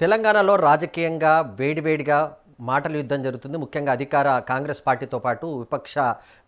తెలంగాణలో రాజకీయంగా వేడివేడిగా మాటల యుద్ధం జరుగుతుంది. ముఖ్యంగా అధికార కాంగ్రెస్ పార్టీతో పాటు విపక్ష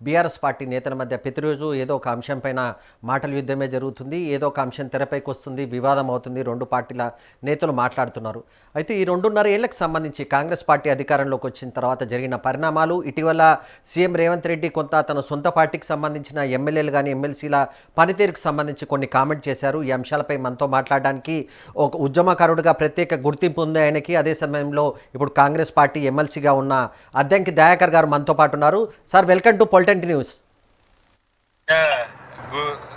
బీఆర్ఎస్ పార్టీ నేతల మధ్య ప్రతిరోజు ఏదో ఒక అంశం పైన మాటల యుద్ధమే జరుగుతుంది. ఏదో ఒక అంశం తెరపైకి వస్తుంది, వివాదం అవుతుంది. రెండు పార్టీల నేతలు మాట్లాడుతున్నారు. అయితే ఈ 2.5 ఏళ్లకు సంబంధించి కాంగ్రెస్ పార్టీ అధికారంలోకి వచ్చిన తర్వాత జరిగిన పరిణామాలు, ఇటీవల సీఎం రేవంత్ రెడ్డి కొంత తన సొంత పార్టీకి సంబంధించిన ఎమ్మెల్యేలు కానీ ఎమ్మెల్సీల పనితీరుకు సంబంధించి కొన్ని కామెంట్ చేశారు. ఈ అంశాలపై మనతో మాట్లాడడానికి ఒక ఉద్యమకారుడిగా ప్రత్యేక గుర్తింపు ఉంది ఆయనకి. అదే సమయంలో ఇప్పుడు కాంగ్రెస్ పార్టీ ఎమ్మెల్సీగా ఉన్న అద్దంకి దయాకర్ గారు మనతో పాటు ఉన్నారు. సార్, వెల్కమ్ టు పొలిటెంట్ న్యూస్.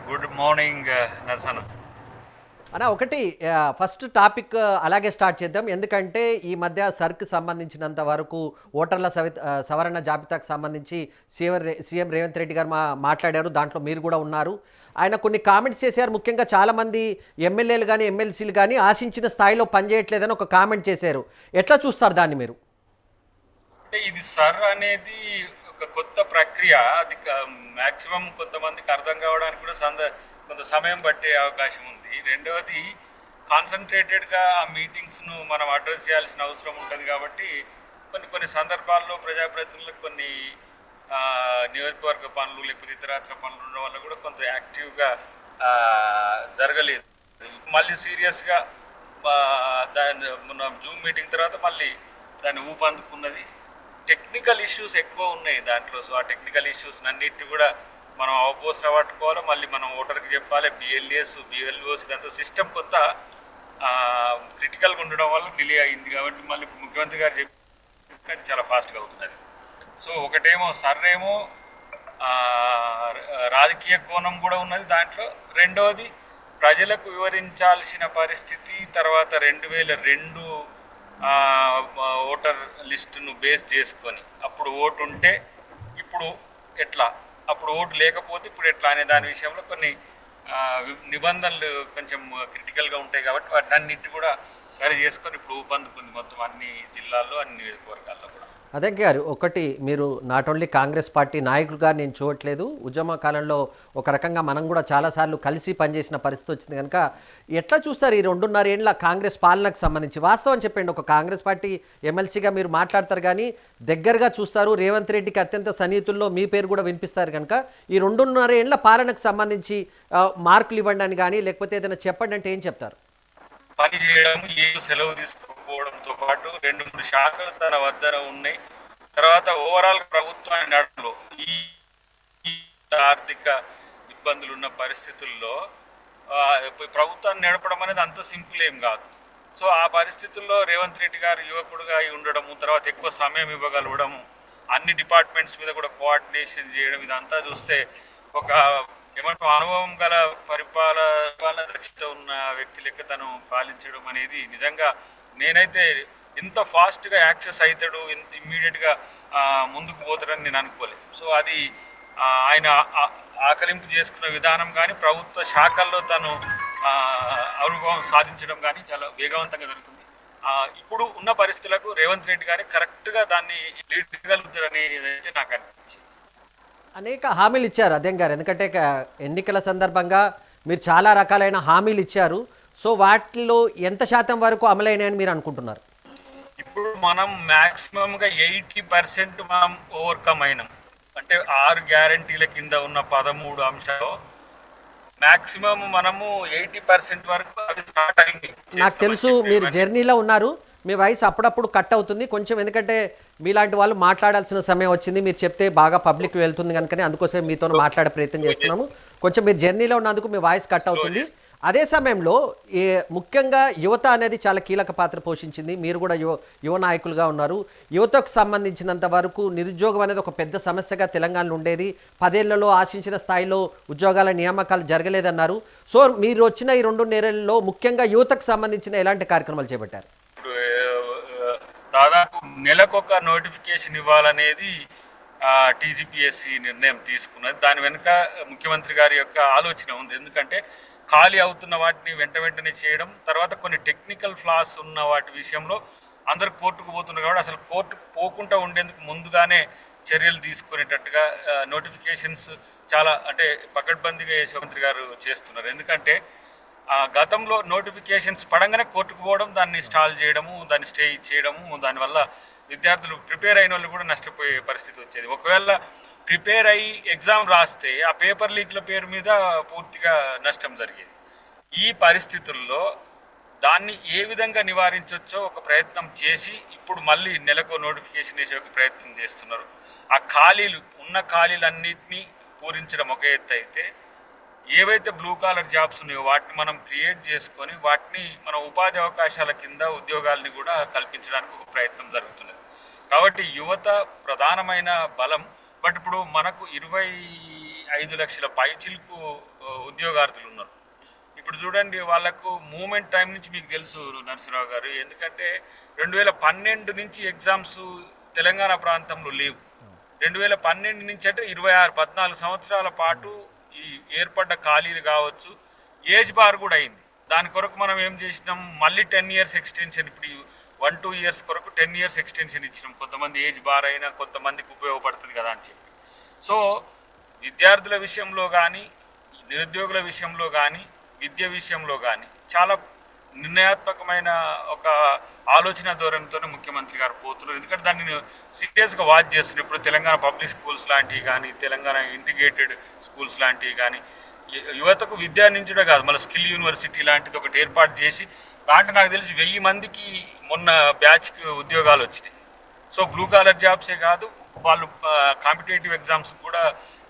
Good morning Narsana. అన్న, ఒకటి ఫస్ట్ టాపిక్ అలాగే స్టార్ట్ చేద్దాం. ఎందుకంటే ఈ మధ్య సర్క్ సంబంధించినంత వరకు ఓటర్ల సవరణ జాబితాకు సంబంధించి సీఎం రేవంత్ రెడ్డి గారు మాట్లాడారు. దాంట్లో మీరు కూడా ఉన్నారు. ఆయన కొన్ని కామెంట్స్ చేశారు. ముఖ్యంగా చాలామంది ఎమ్మెల్యేలు కానీ ఎమ్మెల్సీలు కానీ ఆశించిన స్థాయిలో పనిచేయట్లేదని ఒక కామెంట్ చేశారు. ఎట్లా చూస్తారు దాన్ని మీరు? అంటే ఇది సర్ అనేది ఒక కొత్త ప్రక్రియ. అది మ్యాక్సిమం కొంతమందికి అర్థం కావడానికి కూడా కొంత సమయం పట్టే అవకాశం ఉంది. రెండవది, కాన్సన్ట్రేటెడ్గా ఆ మీటింగ్స్ను మనం అడ్రస్ చేయాల్సిన అవసరం ఉంటుంది. కాబట్టి కొన్ని సందర్భాల్లో ప్రజాప్రతినిధులకు కొన్ని నియోజకవర్గ పనులు లేకపోతే ఇతరత్ర పనులు ఉండడం వల్ల కూడా కొంత యాక్టివ్గా జరగలేదు. మళ్ళీ సీరియస్గా మన జూమ్ మీటింగ్ తర్వాత మళ్ళీ దాన్ని ఊపందుకున్నది. టెక్నికల్ ఇష్యూస్ ఎక్కువ ఉన్నాయి దాంట్లో. సో ఆ టెక్నికల్ ఇష్యూస్ అన్నిటి కూడా మనం అవపోసన పట్టుకోవాలి. మళ్ళీ మనం ఓటర్కి చెప్పాలి. బిఎల్ఓస్ ఇదంతా సిస్టమ్ కొంత క్రిటికల్గా ఉండడం వల్ల డిలే అయింది. కాబట్టి మళ్ళీ ముఖ్యమంత్రి గారు చెప్పి చాలా ఫాస్ట్గా అవుతున్నది. సో ఒకటేమో సర్రేమో రాజకీయ కోణం కూడా ఉన్నది దాంట్లో. రెండవది, ప్రజలకు వివరించాల్సిన పరిస్థితి. తర్వాత 2002 ఓటర్ లిస్టును బేస్ చేసుకొని అప్పుడు ఓటు ఉంటే ఇప్పుడు ఎట్లా, అప్పుడు ఓటు లేకపోతే ఇప్పుడు ఎట్లా అనే దాని విషయంలో కొన్ని నిబంధనలు కొంచెం క్రిటికల్గా ఉంటాయి. కాబట్టి వాటన్నిటి కూడా సరి చేసుకొని ఇప్పుడు ఊపందుకుంది మొత్తం అన్ని జిల్లాల్లో, అన్ని నియోజకవర్గాల్లో కూడా. అదే గారు, ఒకటి, మీరు నాట్ ఓన్లీ కాంగ్రెస్ పార్టీ నాయకులుగా నేను చూడట్లేదు, ఉద్యమ కాలంలో ఒక రకంగా మనం కూడా చాలాసార్లు కలిసి పనిచేసిన పరిస్థితి వచ్చింది. కనుక ఎట్లా చూస్తారు ఈ 2.5 ఏళ్ళ కాంగ్రెస్ పాలనకు సంబంధించి? వాస్తవం చెప్పండి. ఒక కాంగ్రెస్ పార్టీ ఎమ్మెల్సీగా మీరు మాట్లాడతారు కానీ దగ్గరగా చూస్తారు. రేవంత్ రెడ్డికి అత్యంత సన్నిహితుల్లో మీ పేరు కూడా వినిపిస్తారు. కనుక ఈ 2.5 ఏళ్ళ పాలనకు సంబంధించి మార్కులు ఇవ్వండి అని కానీ లేకపోతే ఏదైనా చెప్పండి అంటే ఏం చెప్తారు? పని చేయడం, ఏ సెలవు తీసుకోవడంతో పాటు 2-3 శాఖలు తన వద్ద ఉన్నాయి. తర్వాత ఓవరాల్ ప్రభుత్వాన్ని నడపడంలో ఈ ఆర్థిక ఇబ్బందులు ఉన్న పరిస్థితుల్లో ప్రభుత్వాన్ని నడపడం అనేది అంత సింపుల్ ఏం కాదు. సో ఆ పరిస్థితుల్లో రేవంత్ రెడ్డి గారు యువకుడుగా అయి ఉండడము, తర్వాత ఎక్కువ సమయం ఇవ్వగలగడము, అన్ని డిపార్ట్మెంట్స్ మీద కూడా కోఆర్డినేషన్ చేయడం, ఇదంతా చూస్తే ఒక ఏమంటారు అనుభవం గల పరిపాలన దక్షత ఉన్న వ్యక్తి లెక్క తను పాలించడం అనేది నిజంగా నేనైతే ఇంత ఫాస్ట్గా యాక్సెస్ అవుతాడు, ఇంత ఇమ్మీడియట్గా ముందుకు పోతాడని నేను అనుకోలేదు. సో అది ఆయన ఆకలింపు చేసుకున్న విధానం కానీ ప్రభుత్వ శాఖల్లో తను అనుభవం సాధించడం కానీ చాలా వేగవంతంగా జరుగుతుంది. ఇప్పుడు ఉన్న పరిస్థితులకు రేవంత్ రెడ్డి గారి కరెక్ట్గా దాన్ని లీడ్ చేయగలుగుతారనేది అయితే నాకు అనిపించింది. అనేక హామీలు ఇచ్చారు అదేం గారు. ఎందుకంటే ఎన్నికల సందర్భంగా మీరు చాలా రకాలైన హామీలు ఇచ్చారు. సో వాటిలో ఎంత శాతం వరకు అమలైనాయని మీరు అనుకుంటున్నారు? ఇప్పుడు మనం మ్యాక్సిమంగా 80% మనం ఓవర్కమ్ అయినాం. అంటే 6 గ్యారంటీల కింద ఉన్న 13 అంశాలు మ్యాక్సిమం మనము 80% వరకు అది స్టార్ట్ అయింది. నాకు తెలుసు మీరు జర్నీలో ఉన్నారు. మీ వాయిస్ అప్పుడప్పుడు కట్ అవుతుంది కొంచెం. ఎందుకంటే మీలాంటి వాళ్ళు మాట్లాడాల్సిన సమయం వచ్చింది. మీరు చెప్తే బాగా పబ్లిక్ వెళ్తుంది కనుకనే అందుకోసం మీతో మాట్లాడే ప్రయత్నం చేస్తున్నాము. కొంచెం మీరు జర్నీలో ఉన్నందుకు మీ వాయిస్ కట్ అవుతుంది. అదే సమయంలో ముఖ్యంగా యువత అనేది చాలా కీలక పాత్ర పోషించింది. మీరు కూడా యువ నాయకులుగా ఉన్నారు. యువతకు సంబంధించినంత వరకు నిరుద్యోగం అనేది ఒక పెద్ద సమస్యగా తెలంగాణలో ఉండేది. 10 ఏళ్లలో ఆశించిన స్థాయిలో ఉద్యోగాల నియామకాలు జరగలేదన్నారు. సో మీరు వచ్చిన ఈ 2 నెలల్లో ముఖ్యంగా యువతకు సంబంధించిన ఎలాంటి కార్యక్రమాలు చేపట్టారు? దాదాపు నెలకొక నోటిఫికేషన్ ఇవ్వాలనేది టీజీపీఎస్సీ నిర్ణయం తీసుకున్నది. దాని వెనుక ముఖ్యమంత్రి గారి యొక్క ఆలోచన ఉంది. ఎందుకంటే ఖాళీ అవుతున్న వాటిని వెంటనే చేయడం, తర్వాత కొన్ని టెక్నికల్ ఫ్లాస్ ఉన్న వాటి విషయంలో అందరు కోర్టుకు పోతున్నారు. కాబట్టి అసలు కోర్టుకు పోకుండా ఉండేందుకు ముందుగానే చర్యలు తీసుకునేటట్టుగా నోటిఫికేషన్స్ చాలా అంటే పకడ్బందీగా యశవంత్ గారు చేస్తున్నారు. ఎందుకంటే ఆ గతంలో నోటిఫికేషన్స్ పడంగానే కోర్టుకు పోవడం, దాన్ని స్టాల్ చేయడము, దాన్ని స్టే ఇచ్చేయడము, దానివల్ల విద్యార్థులు ప్రిపేర్ అయిన వాళ్ళు కూడా నష్టపోయే పరిస్థితి వచ్చేది. ఒకవేళ ప్రిపేర్ అయ్యి ఎగ్జామ్ రాస్తే ఆ పేపర్ లీక్ల పేరు మీద పూర్తిగా నష్టం జరిగేది. ఈ పరిస్థితుల్లో దాన్ని ఏ విధంగా నివారించవచ్చో ఒక ప్రయత్నం చేసి ఇప్పుడు మళ్ళీ నెలకు నోటిఫికేషన్ వేసే ఒక ప్రయత్నం చేస్తున్నారు. ఆ ఉన్న ఖాళీలన్నింటినీ పూరించడం ఒక ఎత్తు అయితే, ఏవైతే బ్లూ కాలర్ జాబ్స్ ఉన్నాయో వాటిని మనం క్రియేట్ చేసుకొని వాటిని మన ఉపాధి అవకాశాల కింద ఉద్యోగాల్ని కూడా కల్పించడానికి ఒక ప్రయత్నం జరుగుతున్నది. కాబట్టి యువత ప్రధానమైన బలం. బట్ ఇప్పుడు మనకు 25 లక్షల పైచిలకు ఉద్యోగార్థులు ఉన్నారు. ఇప్పుడు చూడండి, వాళ్ళకు మూమెంట్ టైం నుంచి మీకు తెలుసు నరసింహరావు గారు, ఎందుకంటే 2012 నుంచి ఎగ్జామ్స్ తెలంగాణ ప్రాంతంలో లేవు. 2012 నుంచి అంటే 14 సంవత్సరాల పాటు ఈ ఏర్పడ్డ ఖాళీలు కావచ్చు, ఏజ్ బార్ కూడా అయింది. దాని కొరకు మనం ఏం చేసినాం, మళ్ళీ 10 ఇయర్స్ ఎక్స్టెన్షన్, ఇప్పుడు 1-2 ఇయర్స్ కొరకు 10 ఇయర్స్ ఎక్స్టెన్షన్ ఇచ్చినాం. కొంతమంది ఏజ్ బార్ అయినా కొంతమందికి ఉపయోగపడుతుంది కదా అని చెప్పి. సో విద్యార్థుల విషయంలో కానీ, నిరుద్యోగుల విషయంలో కానీ, విద్య విషయంలో కానీ చాలా నిర్ణయాత్మకమైన ఒక ఆలోచన ధోరణితోనే ముఖ్యమంత్రి గారు పోతున్నారు. ఎందుకంటే దాన్ని సీరియస్గా వాచ్ చేస్తున్నారు. ఇప్పుడు తెలంగాణ పబ్లిక్ స్కూల్స్ లాంటివి కానీ, తెలంగాణ ఇంటిగ్రేటెడ్ స్కూల్స్ లాంటివి కానీ, యువతకు విద్య నుంచే కాదు, మళ్ళీ స్కిల్ యూనివర్సిటీ లాంటిది ఒకటి ఏర్పాటు చేసి దాంట్లో నాకు తెలిసి 1000 మందికి మొన్న బ్యాచ్కి ఉద్యోగాలు వచ్చినాయి. సో బ్లూ కాలర్ జాబ్సే కాదు, వాళ్ళు కాంపిటేటివ్ ఎగ్జామ్స్ కూడా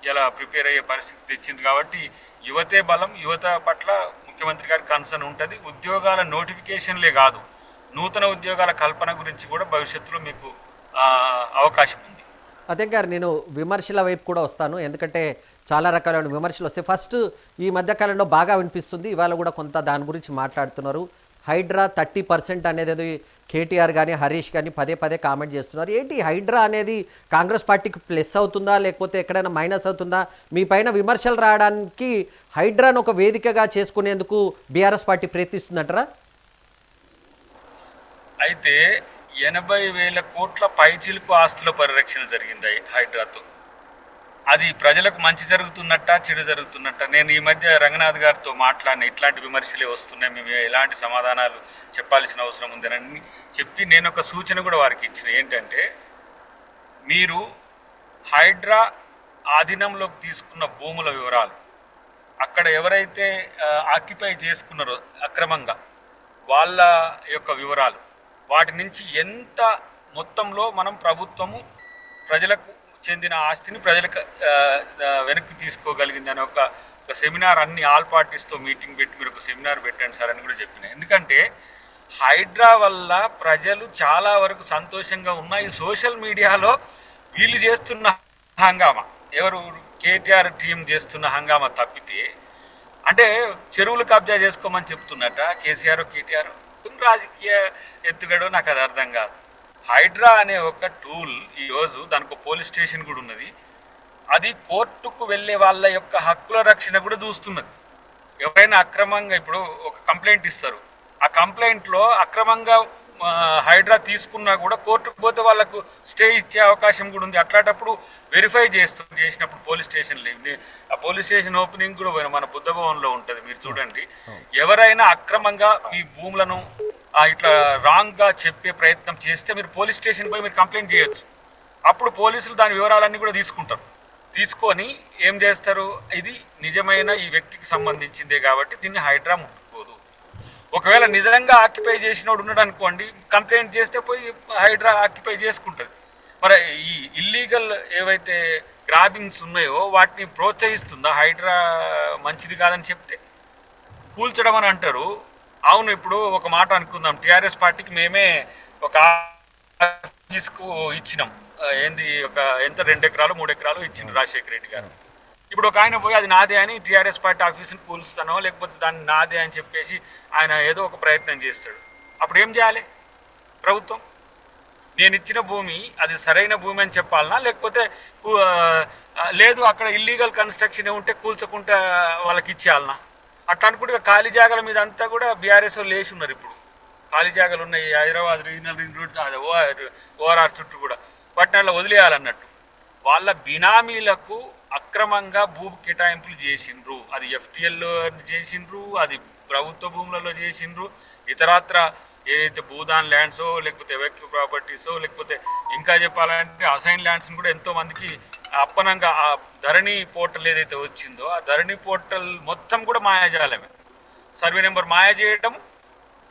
ఇలా ప్రిపేర్ అయ్యే పరిస్థితి తెచ్చింది. కాబట్టి యువతే బలం. యువత పట్ల ముఖ్యమంత్రి గారి కన్సర్న్ ఉంటుంది. ఉద్యోగాల నోటిఫికేషన్లే కాదు, నూతన ఉద్యోగాల కల్పన గురించి కూడా భవిష్యత్తులో మీకు అవకాశం ఉంది. అదే గారు, నేను విమర్శల వైపు కూడా వస్తాను. ఎందుకంటే చాలా రకాలైన విమర్శలు వస్తాయి. ఫస్ట్ ఈ మధ్యకాలంలో బాగా వినిపిస్తుంది, ఇవాళ కూడా కొంత దాని గురించి మాట్లాడుతున్నారు. హైడ్రా 30% అనేది కేటీఆర్ కానీ హరీష్ కానీ పదే పదే కామెంట్ చేస్తున్నారు. ఏంటి హైడ్రా అనేది కాంగ్రెస్ పార్టీకి ప్లస్ అవుతుందా లేకపోతే ఎక్కడైనా మైనస్ అవుతుందా? మీ పైన విమర్శలు రావడానికి హైడ్రాను ఒక వేదికగా చేసుకునేందుకు బీఆర్ఎస్ పార్టీ ప్రయత్నిస్తుందంటారా? అయితే 80,000 కోట్ల పైచిలుకు ఆస్తుల పరిరక్షణ జరిగింది హైడ్రాతో. అది ప్రజలకు మంచి జరుగుతున్నట్ట, చెడు జరుగుతున్నట్ట? నేను ఈ మధ్య రంగనాథ్ గారితో మాట్లాడిన, ఇట్లాంటి విమర్శలే వస్తున్నాయి, మేము ఎలాంటి సమాధానాలు చెప్పాల్సిన అవసరం ఉందని చెప్పి నేను ఒక సూచన కూడా వారికి ఇచ్చిన. ఏంటంటే, మీరు హైడ్రా ఆధీనంలోకి తీసుకున్న భూముల వివరాలు, అక్కడ ఎవరైతే ఆక్యుపై చేసుకున్నారో అక్రమంగా వాళ్ళ యొక్క వివరాలు, వాటి నుంచి ఎంత మొత్తంలో మనం ప్రభుత్వము ప్రజలకు చెందిన ఆస్తిని ప్రజలకు వెనక్కి తీసుకోగలిగింది అని ఒక సెమినార్, అన్ని ఆల్ పార్టీస్తో మీటింగ్ పెట్టి మీరు ఒక సెమినార్ పెట్టండి సార్ అని కూడా చెప్పిన. ఎందుకంటే హైడ్రా వల్ల ప్రజలు చాలా వరకు సంతోషంగా ఉన్నాయి. సోషల్ మీడియాలో వీళ్ళు చేస్తున్న హంగామా, ఎవరు కేటీఆర్ టీం చేస్తున్న హంగామా తప్పితే, అంటే చెరువులు కబ్జా చేసుకోమని చెప్తున్నట్ట కేసీఆర్ కేటీఆర్. రాజకీయ ఎత్తుగడో నాకు అది అర్థం కాదు. హైడ్రా అనే ఒక టూల్ ఈరోజు దానికి ఒక పోలీస్ స్టేషన్ కూడా ఉన్నది. అది కోర్టుకు వెళ్ళే వాళ్ళ యొక్క హక్కుల రక్షణ కూడా చూస్తున్నది. ఎవరైనా అక్రమంగా ఇప్పుడు ఒక కంప్లైంట్ ఇస్తారు, ఆ కంప్లైంట్లో అక్రమంగా హైడ్రా తీసుకున్నా కూడా కోర్టుకు పోతే వాళ్ళకు స్టే ఇచ్చే అవకాశం కూడా ఉంది. అట్లాంటప్పుడు వెరిఫై చేసినప్పుడు పోలీస్ స్టేషన్లో, ఆ పోలీస్ స్టేషన్ ఓపెనింగ్ కూడా మన బుద్ధ భవన్లో ఉంటుంది, మీరు చూడండి. ఎవరైనా అక్రమంగా మీ భూములను ఇట్లా రాంగ్గా చెప్పే ప్రయత్నం చేస్తే మీరు పోలీస్ స్టేషన్ పోయి మీరు కంప్లైంట్ చేయొచ్చు. అప్పుడు పోలీసులు దాని వివరాలన్నీ కూడా తీసుకుంటారు. తీసుకొని ఏం చేస్తారు, ఇది నిజమైన ఈ వ్యక్తికి సంబంధించిందే కాబట్టి దీన్ని హైడ్రా ముట్టుకోదు. ఒకవేళ నిజంగా ఆక్యుపై చేసినోడు ఉన్నాడు అనుకోండి, కంప్లైంట్ చేస్తే పోయి హైడ్రా ఆక్యుపై చేసుకుంటుంది. మరి ఈ ఇల్లీగల్ ఏవైతే గ్రాబింగ్స్ ఉన్నాయో వాటిని ప్రోత్సహిస్తుందా హైడ్రా? మంచిది కాదని చెప్తే కూల్చడం అని అంటారు. అవును, ఇప్పుడు ఒక మాట అనుకుందాం, టీఆర్ఎస్ పార్టీకి మేమే ఒక ఆఫీస్కు ఇచ్చినాం, ఏంది ఒక ఎంత 2 ఎకరాలు 3 ఎకరాలు ఇచ్చింది రాజశేఖర రెడ్డి గారు. ఇప్పుడు ఒక ఆయన పోయి అది నాదే అని టీఆర్ఎస్ పార్టీ ఆఫీసుని కూలుస్తానో లేకపోతే దాన్ని నాదే అని చెప్పేసి ఆయన ఏదో ఒక ప్రయత్నం చేస్తాడు. అప్పుడు ఏం చేయాలి ప్రభుత్వం? నేను ఇచ్చిన భూమి అది సరైన భూమి అని చెప్పాలనా, లేకపోతే లేదు అక్కడ ఇల్లీగల్ కన్స్ట్రక్షన్ ఉంటే కూల్చకుండా వాళ్ళకి ఇచ్చేయాలనా? అట్లా అనుకుంటే ఖాళీ జాగాల మీద అంతా కూడా బీఆర్ఎస్ వాళ్ళు వేసి ఉన్నారు. ఇప్పుడు ఖాళీ జాగాలు ఉన్నాయి Hyderabad regional ring road, ORR చుట్టూ కూడా, పట్టణాల్లో వదిలేయాలన్నట్టు. వాళ్ళ బినామీలకు అక్రమంగా భూ కేటాయింపులు చేసిండ్రు. అది ఎఫ్టీఎల్లో చేసిండ్రు, అది ప్రభుత్వ భూములలో చేసిండ్రు, ఇతరత్ర ఏదైతే భూదాన్ ల్యాండ్సో లేకపోతే ఎవెక్యూ ప్రాపర్టీసో లేకపోతే ఇంకా చెప్పాలంటే అసైన్ ల్యాండ్స్ని కూడా ఎంతో మందికి అప్పనంగా ఆ ధరణి పోర్టల్ ఏదైతే వచ్చిందో ఆ ధరణి పోర్టల్ మొత్తం కూడా మాయాజాలమే. సర్వే నెంబర్ మాయ చేయడం,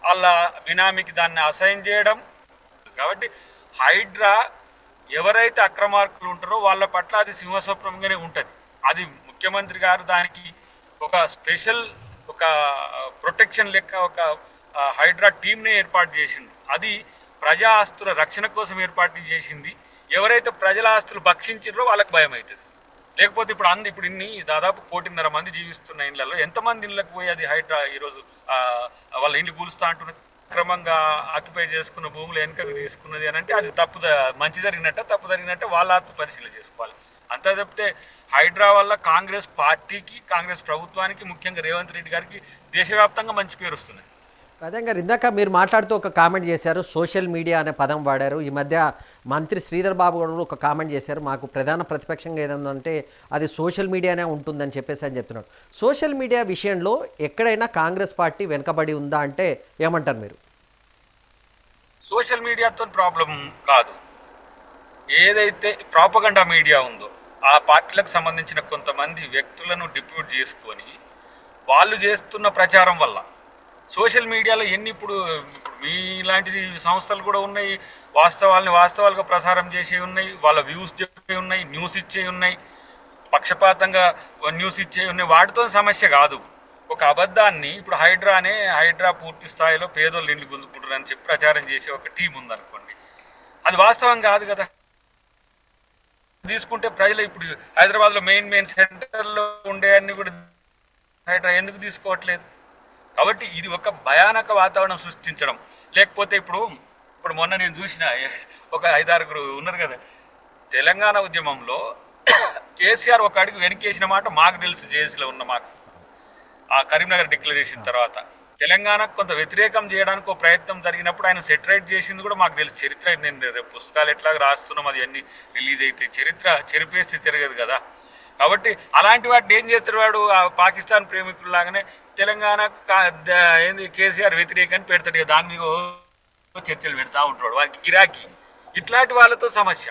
వాళ్ళ బినామీకి దాన్ని అసైన్ చేయడం. కాబట్టి హైడ్రా ఎవరైతే అక్రమార్కులు ఉంటారో వాళ్ళ పట్ల అది సింహస్వప్నంగానే ఉంటుంది. అది ముఖ్యమంత్రి గారు దానికి ఒక స్పెషల్ ఒక ప్రొటెక్షన్ లెక్క ఒక హైడ్రా టీంనే ఏర్పాటు చేసిండు. అది ప్రజా ఆస్తుల రక్షణ కోసం ఏర్పాటు చేసింది. ఎవరైతే ప్రజల ఆస్తులు భక్షించారో వాళ్ళకి భయం అవుతుంది. లేకపోతే ఇప్పుడు ఇన్ని దాదాపు 1.5 కోటి మంది జీవిస్తున్న ఇళ్లలో ఎంతమంది ఇళ్ళకి పోయి అది హైడ్రా ఈరోజు వాళ్ళ ఇండ్లు కూలుస్తా అంటున్నది. క్రమంగా ఆక్యుపై చేసుకున్న భూములు వెనుకకు తీసుకున్నది అని అంటే అది మంచి జరిగినట్ట తప్పు జరిగినట్టే వాళ్ళ ఆత్మ పరిశీలన చేసుకోవాలి. అంతా తప్పితే హైడ్రా వల్ల కాంగ్రెస్ పార్టీకి కాంగ్రెస్ ప్రభుత్వానికి ముఖ్యంగా రేవంత్ రెడ్డి గారికి దేశవ్యాప్తంగా మంచి పేరు వస్తుంది. అదే గారు ఇందాక మీరు మాట్లాడుతూ ఒక కామెంట్ చేశారు, సోషల్ మీడియా అనే పదం వాడారు. ఈ మధ్య మంత్రి శ్రీధర్ బాబు గారు ఒక కామెంట్ చేశారు, మాకు ప్రధాన ప్రతిపక్షంగా ఏదంటే అది సోషల్ మీడియానే ఉంటుందని చెప్పేసి అని చెప్తున్నాడు. సోషల్ మీడియా విషయంలో ఎక్కడైనా కాంగ్రెస్ పార్టీ వెనుకబడి ఉందా అంటే ఏమంటారు మీరు? సోషల్ మీడియాతో ప్రాబ్లం కాదు, ఏదైతే ప్రాపగండా మీడియా ఉందో ఆ పార్టీలకు సంబంధించిన కొంతమంది వ్యక్తులను డిప్యూట్ చేసుకొని వాళ్ళు చేస్తున్న ప్రచారం వల్ల సోషల్ మీడియాలో ఇప్పుడు మీలాంటి సంస్థలు కూడా ఉన్నాయి, వాస్తవాలుగా ప్రసారం చేసే ఉన్నాయి, వాళ్ళ వ్యూస్ చెప్పే ఉన్నాయి, న్యూస్ ఇచ్చే ఉన్నాయి, పక్షపాతంగా న్యూస్ ఇచ్చే ఉన్నాయి. వాటితో సమస్య కాదు. ఒక అబద్ధాన్ని ఇప్పుడు హైడ్రా పూర్తి స్థాయిలో పేదోళ్ళు ఇండ్లు గుంజుకుంటారని చెప్పి ప్రచారం చేసే ఒక టీం ఉందనుకోండి, అది వాస్తవం కాదు కదా. తీసుకుంటే ప్రజలు ఇప్పుడు హైదరాబాద్లో మెయిన్ సెంటర్లో ఉండే అన్ని కూడా హైడ్రా ఎందుకు తీసుకోవట్లేదు? కాబట్టి ఇది ఒక భయానక వాతావరణం సృష్టించడం. లేకపోతే ఇప్పుడు మొన్న నేను చూసిన ఒక 5-6 ఉన్నారు కదా, తెలంగాణ ఉద్యమంలో కేసీఆర్ ఒక అడుగు వెనకేసిన మాట మాకు తెలుసు. జేఏసీలో ఉన్న మాకు ఆ కరీంనగర్ డిక్లరేషన్ తర్వాత తెలంగాణకు కొంత వ్యతిరేకం చేయడానికి ఒక ప్రయత్నం జరిగినప్పుడు ఆయన సెటరైట్ చేసింది కూడా మాకు తెలుసు. చరిత్ర నేను రేపు పుస్తకాలు ఎట్లాగ రాస్తున్నాం, అది అన్ని రిలీజ్ అయితే చరిత్ర చెరిపేస్తే తిరగదు కదా. కాబట్టి అలాంటి వాటిని ఏం చేస్తాడు వాడు, పాకిస్తాన్ ప్రేమికుల్లాగానే తెలంగాణ ఏంది కేసీఆర్ వ్యతిరేకాన్ని పెడతాడు కదా, దాని మీద చర్చలు పెడతా ఉంటాడు, వారికి గిరాకీ. ఇట్లాంటి వాళ్ళతో సమస్య.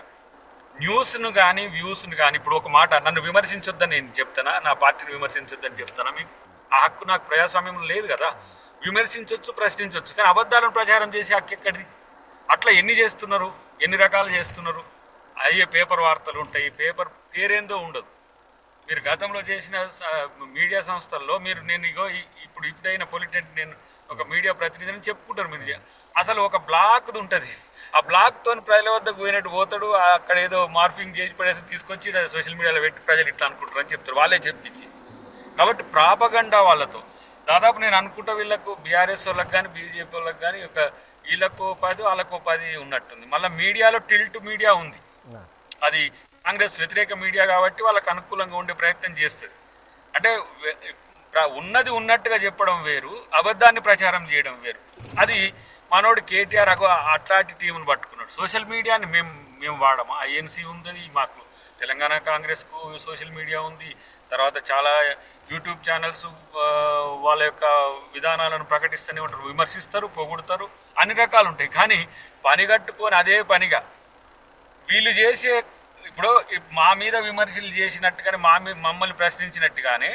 న్యూస్ను కానీ వ్యూస్ను కానీ ఇప్పుడు ఒక మాట నన్ను విమర్శించొద్దని నేను చెప్తానా, నా పార్టీని విమర్శించొద్దని చెప్తానా? మీకు ఆ హక్కు నాకు ప్రజాస్వామ్యం లేదు కదా. విమర్శించవచ్చు, ప్రశ్నించవచ్చు, కానీ అబద్ధాలను ప్రచారం చేసే హక్కు ఎక్కడిది? అట్లా ఎన్ని చేస్తున్నారు, ఎన్ని రకాలు చేస్తున్నారు. అయ్యే పేపర్ వార్తలు ఉంటాయి, పేపర్ పేరేందో ఉండదు. మీరు గతంలో చేసిన మీడియా సంస్థల్లో నేను ఇప్పుడైనా పొలిటెంట్ నేను ఒక మీడియా ప్రతినిధిని చెప్పుకుంటారు. మీరు అసలు ఒక బ్లాక్ది ఉంటుంది, ఆ బ్లాక్తో ప్రజల వద్దకు పోయినట్టు పోతాడు, అక్కడ ఏదో మార్ఫింగ్ చేసి పడేసి తీసుకొచ్చి సోషల్ మీడియాలో పెట్టి ప్రజలు ఇట్లా అనుకుంటారు అని చెప్తారు, వాళ్ళే చెప్పించి. కాబట్టి ప్రాపగండా వాళ్ళతో దాదాపు నేను అనుకుంటా వీళ్ళకు బీఆర్ఎస్ వాళ్ళకి కానీ బీజేపీ వాళ్ళకి కానీ వీళ్ళకు 10 వాళ్ళకు 10 ఉన్నట్టుంది. మళ్ళీ మీడియాలో టిల్ట్ మీడియా ఉంది, అది కాంగ్రెస్ వ్యతిరేక మీడియా కాబట్టి వాళ్ళకు అనుకూలంగా ఉండే ప్రయత్నం చేస్తుంది. అంటే ఉన్నది ఉన్నట్టుగా చెప్పడం వేరు, అబద్ధాన్ని ప్రచారం చేయడం వేరు. అది మనోడు కేటీఆర్ అట్లాంటి టీంను పట్టుకున్నాడు. సోషల్ మీడియాని మేము వాడమా? ఐఎన్సీ ఉంది, మాకు తెలంగాణ కాంగ్రెస్కు సోషల్ మీడియా ఉంది, తర్వాత చాలా యూట్యూబ్ ఛానల్స్ వాళ్ళ యొక్క విధానాలను ప్రకటిస్తూనే ఉంటారు, విమర్శిస్తారు, పొగుడుతారు, అన్ని రకాలు ఉంటాయి. కానీ పని కట్టుకొని అదే పనిగా వీళ్ళు చేసే ఇప్పుడు మా మీద విమర్శలు చేసినట్టుగానే మమ్మల్ని ప్రశ్నించినట్టుగానే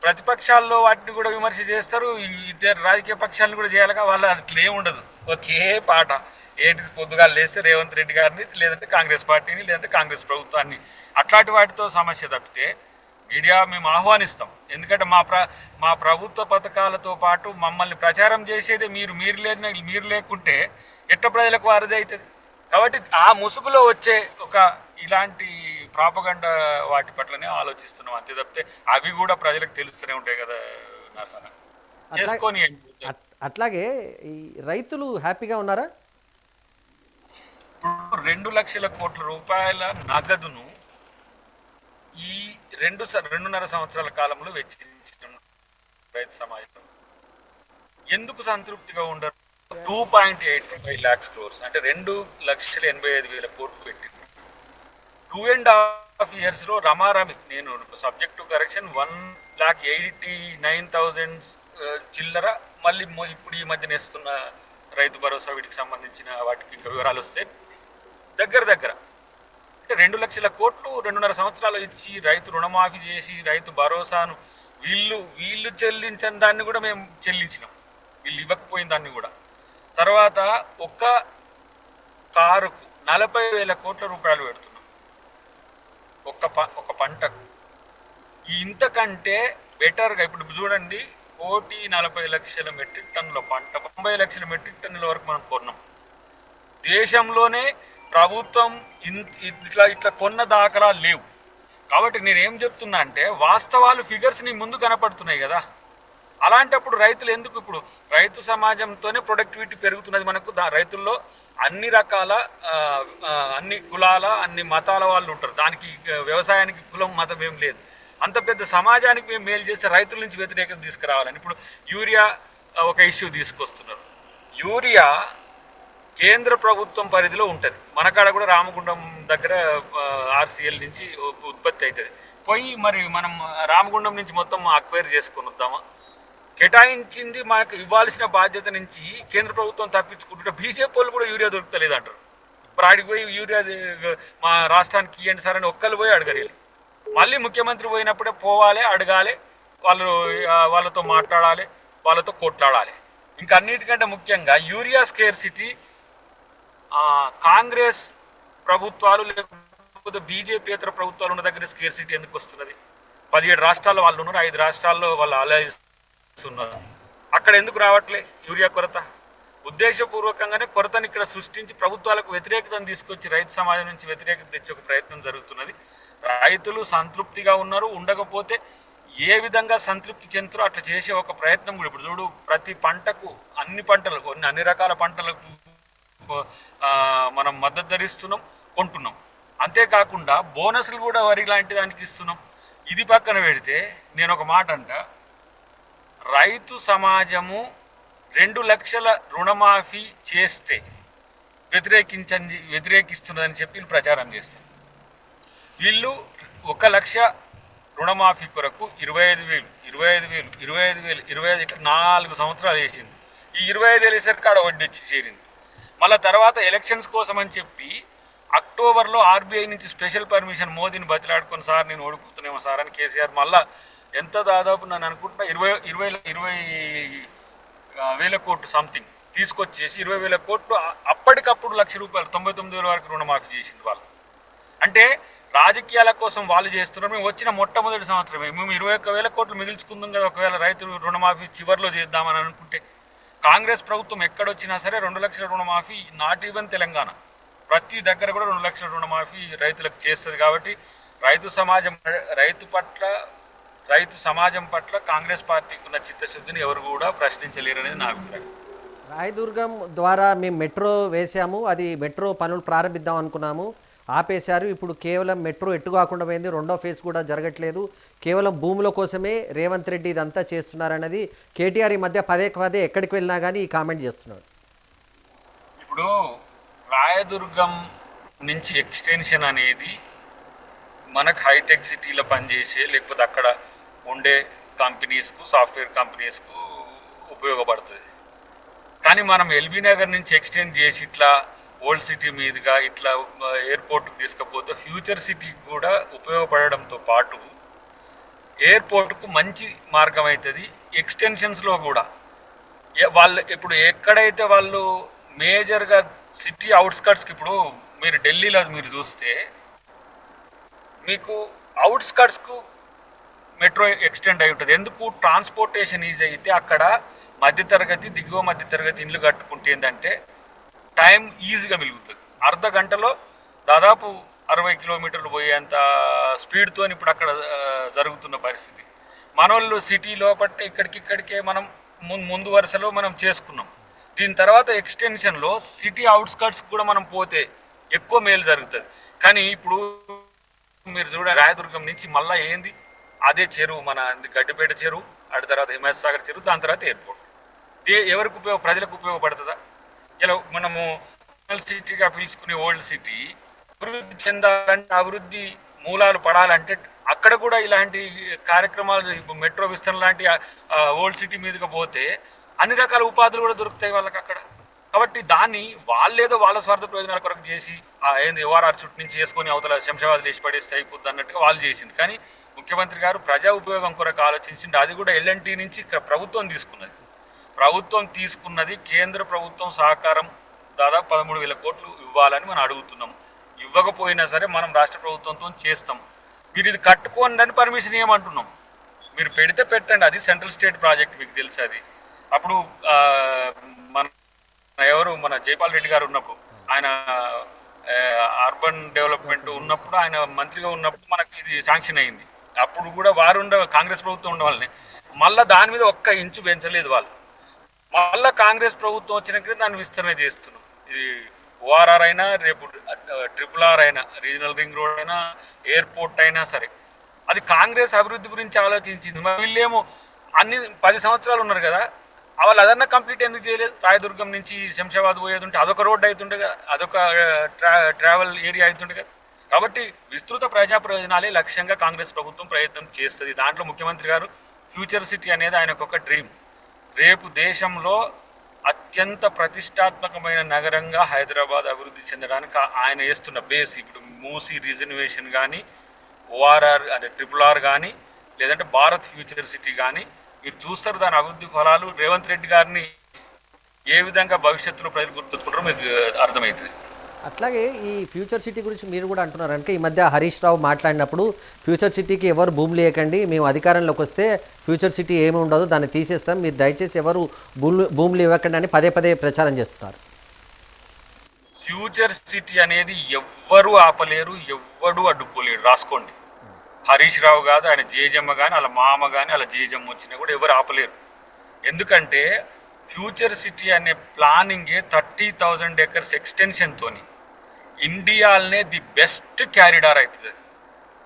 ప్రతిపక్షాల్లో వాటిని కూడా విమర్శ చేస్తారు. ఇద్దరు రాజకీయ పక్షాలను కూడా చేయాలిగా. వాళ్ళు అట్లా ఏముండదు, ఒకే పాట ఏంటి, పొద్దుగా లేస్తే రేవంత్ రెడ్డి గారిని, లేదంటే కాంగ్రెస్ పార్టీని, లేదంటే కాంగ్రెస్ ప్రభుత్వాన్ని. అట్లాంటి వాటితో సమస్య తప్పితే మీడియా మేము ఆహ్వానిస్తాం. ఎందుకంటే మా ప్రభుత్వ పథకాలతో పాటు మమ్మల్ని ప్రచారం చేసేది మీరు లేకుంటే ఎట్ట ప్రజలకు వారధి అవుతుంది. కాబట్టి ఆ ముసుగులో వచ్చే ఇలాంటి ప్రాపగండా వాటి పట్లనే ఆలోచిస్తున్నాం, అంతే తప్పితే అవి కూడా ప్రజలకు తెలుస్తూనే ఉంటాయి కదా నరసన, చేసుకొని. అట్లాగే ఈ రైతులు హ్యాపీగా ఉన్నారా? ఇప్పుడు 2 లక్షల కోట్ల రూపాయల నగదును ఈ 2.5 సంవత్సరాల కాలంలో వెచ్చించిన రైతు సమాజం ఎందుకు సంతృప్తిగా ఉండరు? 2.85 lakhs crores అంటే 2,85,000 కోట్లు పెట్టింది. 2.5 yearsలో రమారమి, నేను సబ్జెక్ట్ టు కరెక్షన్ 1,89,000 చిల్లర, మళ్ళీ ఇప్పుడు ఈ మధ్యన వేస్తున్న రైతు భరోసా, వీటికి సంబంధించిన వాటికి ఇంకా వివరాలు వస్తే దగ్గర దగ్గర అంటే 2 లక్షల కోట్లు 2.5 సంవత్సరాలు ఇచ్చి రైతు రుణమాఫీ చేసి రైతు భరోసాను వీళ్ళు చెల్లించని దాన్ని కూడా మేము చెల్లించినాం, వీళ్ళు ఇవ్వకపోయిన దాన్ని కూడా. తర్వాత ఒక్క కారుకు 40,000 కోట్ల రూపాయలు పెడుతున్నాం ఒక పంటకు. ఇంతకంటే బెటర్గా ఇప్పుడు చూడండి, 1,40,00,000 మెట్రిక్ టన్నుల పంట 90 లక్షల మెట్రిక్ టన్నుల వరకు మనం కొన్నాం. దేశంలోనే ప్రభుత్వం ఇట్లా కొన్న దాఖలాలు లేవు. కాబట్టి నేనేం చెప్తున్నా అంటే వాస్తవాలు, ఫిగర్స్ నీ ముందు కనపడుతున్నాయి కదా. అలాంటప్పుడు రైతులు ఎందుకు, ఇప్పుడు రైతు సమాజంతోనే ప్రొడక్టివిటీ పెరుగుతున్నది మనకు. రైతుల్లో అన్ని రకాల అన్ని కులాల అన్ని మతాల వాళ్ళు ఉంటారు. దానికి వ్యవసాయానికి కులం మతం ఏం లేదు. అంత పెద్ద సమాజానికి మేము మేలు చేస్తే రైతుల నుంచి వ్యతిరేకత తీసుకురావాలని ఇప్పుడు యూరియా ఒక ఇష్యూ తీసుకొస్తున్నారు. యూరియా కేంద్ర ప్రభుత్వం పరిధిలో ఉంటుంది. మనకాడ కూడా రామగుండం దగ్గర ఆర్సీఎల్ నుంచి ఉత్పత్తి అవుతుంది. పోయి మరి మనం రామగుండం నుంచి మొత్తం అక్వైర్ చేసుకొని వద్దామా? కేటాయించింది మనకు ఇవ్వాల్సిన బాధ్యత నుంచి కేంద్ర ప్రభుత్వం తప్పించుకుంటుంటే బీజేపీ వాళ్ళు కూడా యూరియా దొరుకుతలేదు అంటారు. ఇప్పుడు ఆడికి పోయి యూరియా మా రాష్ట్రానికి ఇవ్వండి సార్ అని ఒక్కరు పోయి అడగలేదు. మళ్ళీ ముఖ్యమంత్రి పోయినప్పుడే పోవాలి, అడగాలి, వాళ్ళతో మాట్లాడాలి, వాళ్ళతో కొట్లాడాలి. ఇంకా అన్నిటికంటే ముఖ్యంగా యూరియా స్కేర్సిటీ కాంగ్రెస్ ప్రభుత్వాలు లేకపోతే బీజేపీయేతర ప్రభుత్వాలు ఉన్న దగ్గర స్కేర్సిటీ ఎందుకు వస్తున్నది? 17 రాష్ట్రాల్లో వాళ్ళు ఉన్నారు, 5 రాష్ట్రాల్లో వాళ్ళు ఆలోచిస్తున్నారు. అక్కడ ఎందుకు రావట్లే యూరియా కొరత? ఉద్దేశపూర్వకంగానే కొరతను ఇక్కడ సృష్టించి ప్రభుత్వాలకు వ్యతిరేకతను తీసుకొచ్చి రైతు సమాజం నుంచి వ్యతిరేకత తెచ్చే ఒక ప్రయత్నం జరుగుతున్నది. రైతులు సంతృప్తిగా ఉన్నారు. ఉండకపోతే ఏ విధంగా సంతృప్తి చెందుతారో అట్లా చేసే ఒక ప్రయత్నం కూడా. ఇప్పుడు చూడు, ప్రతి పంటకు అన్ని పంటలకు అన్ని రకాల పంటలకు మనం మద్దతు ధరిస్తున్నాం, కొంటున్నాం. అంతేకాకుండా బోనస్లు కూడా వరి లాంటి దానికి ఇస్తున్నాం. ఇది పక్కన పెడితే నేను ఒక మాట అంట, రైతు సమాజము 2 లక్షల రుణమాఫీ చేస్తే వ్యతిరేకిస్తున్నదని చెప్పి ప్రచారం చేస్తారు. వీళ్ళు 1 లక్ష రుణమాఫీ కొరకు 25,000 ఇట్లా 4 సంవత్సరాలు వేసింది. ఈ 25,000 వేసరికి ఆడ వడ్డీ వచ్చి చేరింది. మళ్ళీ తర్వాత ఎలక్షన్స్ కోసం అని చెప్పి అక్టోబర్లో ఆర్బీఐ నుంచి స్పెషల్ పర్మిషన్ మోదీని బతిలాడుకొని, సార్ నేను ఓడిపోతున్నామో సార్ అని కేసీఆర్ మళ్ళీ ఎంత దాదాపు నన్ను అనుకుంటున్నా 20,000 కోట్లు సంథింగ్ తీసుకొచ్చేసి 20,000 కోట్లు అప్పటికప్పుడు ₹1,00,000 99,000 వరకు రుణమాఫీ చేసింది వాళ్ళు. అంటే రాజకీయాల కోసం వాళ్ళు చేస్తున్నారు. మేము వచ్చిన మొట్టమొదటి సంవత్సరమే మేము 21,000 కోట్లు మిగిల్చుకుందాం కదా, ఒకవేళ రైతులు రుణమాఫీ చివరిలో చేద్దామని అనుకుంటే. కాంగ్రెస్ ప్రభుత్వం ఎక్కడొచ్చినా సరే 2 లక్షల రుణమాఫీ, నాట్ ఈవెన్ తెలంగాణ, ప్రతి దగ్గర కూడా 2 లక్షల రుణమాఫీ రైతులకు చేస్తుంది. కాబట్టి రైతు సమాజం పట్ల కాంగ్రెస్ పార్టీకి ఉన్న చిత్తశుద్ధిని ఎవరు కూడా ప్రశ్నించలేరు అనేది నా అభిప్రాయం. రాయదుర్గం ద్వారా మేము మెట్రో వేసాము, అది మెట్రో పనులు ప్రారంభిద్దాం అనుకున్నాము, ఆపేశారు. ఇప్పుడు కేవలం మెట్రో ఎట్టు కాకుండా పోయింది, 2వ ఫేజ్ కూడా జరగట్లేదు, కేవలం భూముల కోసమే రేవంత్ రెడ్డి ఇదంతా చేస్తున్నారన్నది కేటీఆర్ ఈ మధ్య పదే ఎక్కడికి వెళ్ళినా కానీ ఈ కామెంట్ చేస్తున్నారు. ఇప్పుడు రాయదుర్గం నుంచి ఎక్స్టెన్షన్ అనేది మనకు హైటెక్ సిటీలో పనిచేసే లేకపోతే అక్కడ ఉండే కంపెనీస్కు, సాఫ్ట్వేర్ కంపెనీస్కు ఉపయోగపడుతుంది. కానీ మనం ఎల్బీ నగర్ నుంచి ఎక్స్టెండ్ చేసి ఇట్లా ఓల్డ్ సిటీ మీదుగా ఇట్లా ఎయిర్పోర్ట్కి తీసుకపోతే ఫ్యూచర్ సిటీకి కూడా ఉపయోగపడడంతో పాటు ఎయిర్పోర్ట్కు మంచి మార్గం అవుతుంది. ఎక్స్టెన్షన్స్లో కూడా వాళ్ళు ఇప్పుడు ఎక్కడైతే వాళ్ళు మేజర్గా సిటీ అవుట్స్కట్స్కి, ఇప్పుడు మీరు ఢిల్లీలో మీరు చూస్తే మీకు అవుట్స్కట్స్కు మెట్రో ఎక్స్టెండ్ అయి ఉంటుంది. ఎందుకు? ట్రాన్స్పోర్టేషన్ ఈజీ అయితే అక్కడ మధ్యతరగతి, దిగువ మధ్యతరగతి ఇండ్లు కట్టుకుంటే ఏంటంటే టైం ఈజీగా మిగులుతుంది. అర్ధ గంటలో దాదాపు 60 కిలోమీటర్లు పోయేంత స్పీడ్తో ఇప్పుడు అక్కడ జరుగుతున్న పరిస్థితి. మనోళ్ళు సిటీ లోపల ఇక్కడికే మనం ముందు వరుసలో మనం చేసుకున్నాం. దీని తర్వాత ఎక్స్టెన్షన్లో సిటీ అవుట్స్కట్స్ కూడా మనం పోతే ఎక్కువ మేలు జరుగుతుంది. కానీ ఇప్పుడు మీరు చూడండి, రాయదుర్గం నుంచి మళ్ళీ ఏంది అదే చెరువు, మన గడ్డిపేట చెరువు, అటు తర్వాత హిమాయత్ సాగర్ చెరువు, దాని తర్వాత ఎయిర్పోర్ట్. ఎవరికి ప్రజలకు ఉపయోగపడుతుందా? ఇలా మనము సిటీగా పిలుచుకునే ఓల్డ్ సిటీ అభివృద్ధి చెందాలంటే, అభివృద్ధి మూలాలు పడాలంటే అక్కడ కూడా ఇలాంటి కార్యక్రమాలు మెట్రో విస్తరణ లాంటి ఓల్డ్ సిటీ మీదుగా పోతే అన్ని రకాల ఉపాధులు కూడా దొరుకుతాయి వాళ్ళకి అక్కడ. కాబట్టి దాన్ని వాళ్ళేదో వాళ్ళ స్వార్థ ప్రయోజనాల కొరకు చేసి ఏంది ఓఆర్ఆర్ చుట్టూ నుంచి చేసుకొని అవతల శంషాబాద్ లేచి పడేస్తే అయిపోద్ది అన్నట్టుగా వాళ్ళు చేసింది. కానీ ముఖ్యమంత్రి గారు ప్రజా ఉపయోగం కొరకు ఆలోచించింది. అది కూడా ఎల్ఎన్టీ నుంచి ప్రభుత్వం తీసుకున్నది. ప్రభుత్వం తీసుకున్నది కేంద్ర ప్రభుత్వం సహకారం దాదాపు 13,000 కోట్లు ఇవ్వాలని మనం అడుగుతున్నాం. ఇవ్వకపోయినా సరే మనం రాష్ట్ర ప్రభుత్వంతో చేస్తాం. మీరు ఇది కట్టుకోండి అని పర్మిషన్ ఇవ్వమంటున్నాం. మీరు పెడితే పెట్టండి, అది సెంట్రల్ స్టేట్ ప్రాజెక్ట్, మీకు తెలుసు అది. అప్పుడు మన జైపాల్ రెడ్డి గారు ఉన్నప్పుడు, ఆయన అర్బన్ డెవలప్మెంట్ ఉన్నప్పుడు, ఆయన మంత్రిగా ఉన్నప్పుడు మనకి ఇది శాంక్షన్ అయింది. అప్పుడు కూడా వారు కాంగ్రెస్ ప్రభుత్వం ఉండవాలని మళ్ళీ దాని మీద ఒక్క ఇంచు పెంచలేదు వాళ్ళు. మళ్ళీ కాంగ్రెస్ ప్రభుత్వం వచ్చినాక దాన్ని విస్తరణ చేస్తున్నాం. ఇది ఓఆర్ఆర్ అయినా, రేపు RRR అయినా, రీజనల్ రింగ్ రోడ్ అయినా, ఎయిర్పోర్ట్ అయినా సరే అది కాంగ్రెస్ అభివృద్ధి గురించి ఆలోచించింది. వీళ్ళేమో అన్ని 10 సంవత్సరాలు ఉన్నారు కదా, వాళ్ళు అదన్నా కంప్లీట్ ఎందుకు చేయలేదు? రాయదుర్గం నుంచి శంషాబాద్ పోయేది ఉంటే అదొక రోడ్డు అవుతుండగా, అదొక ట్రావెల్ ఏరియా అవుతుండగా. కాబట్టి విస్తృత ప్రజా ప్రయోజనాలే లక్ష్యంగా కాంగ్రెస్ ప్రభుత్వం ప్రయత్నం చేస్తుంది. దాంట్లో ముఖ్యమంత్రి గారు ఫ్యూచర్ సిటీ అనేది ఆయనకు ఒక డ్రీమ్. రేపు దేశంలో అత్యంత ప్రతిష్టాత్మకమైన నగరంగా హైదరాబాద్ అభివృద్ధి చెందడానికి ఆయన వేస్తున్న బేస్, ఇప్పుడు మూసీ రిజర్వేషన్ కానీ, ఓఆర్ఆర్ అంటే RRR కానీ, లేదంటే భారత్ ఫ్యూచర్ సిటీ కానీ, మీరు చూస్తారు దాని అభివృద్ధి ఫలాలు. రేవంత్ రెడ్డి గారిని ఏ విధంగా భవిష్యత్తులో ప్రజలు గుర్తుంచుకుంటారో మీకు అర్థమవుతుంది. అట్లాగే ఈ ఫ్యూచర్ సిటీ గురించి మీరు కూడా అంటున్నారు అంటే, ఈ మధ్య హరీష్ రావు మాట్లాడినప్పుడు ఫ్యూచర్ సిటీకి ఎవరు భూములు ఇవ్వకండి, మేము అధికారంలోకి వస్తే ఫ్యూచర్ సిటీ ఏమి ఉండదు, దాన్ని తీసేస్తాం, మీరు దయచేసి ఎవరు భూములు ఇవ్వకండి అని పదే పదే ప్రచారం చేస్తున్నారు. ఫ్యూచర్ సిటీ అనేది ఎవ్వరు ఆపలేరు, ఎవ్వడు అడ్డుకోలేరు. రాసుకోండి. హరీష్ రావు కాదు, ఆయన జేజమ్మ కానీ, వాళ్ళ మామ కానీ, వాళ్ళ జేజమ్మ వచ్చినా కూడా ఎవరు ఆపలేరు. ఎందుకంటే ఫ్యూచర్ సిటీ అనే ప్లానింగే 30,000 acres ఎక్స్టెన్షన్తో ఇండియాలోనే ది బెస్ట్ క్యారిడార్ అవుతుంది.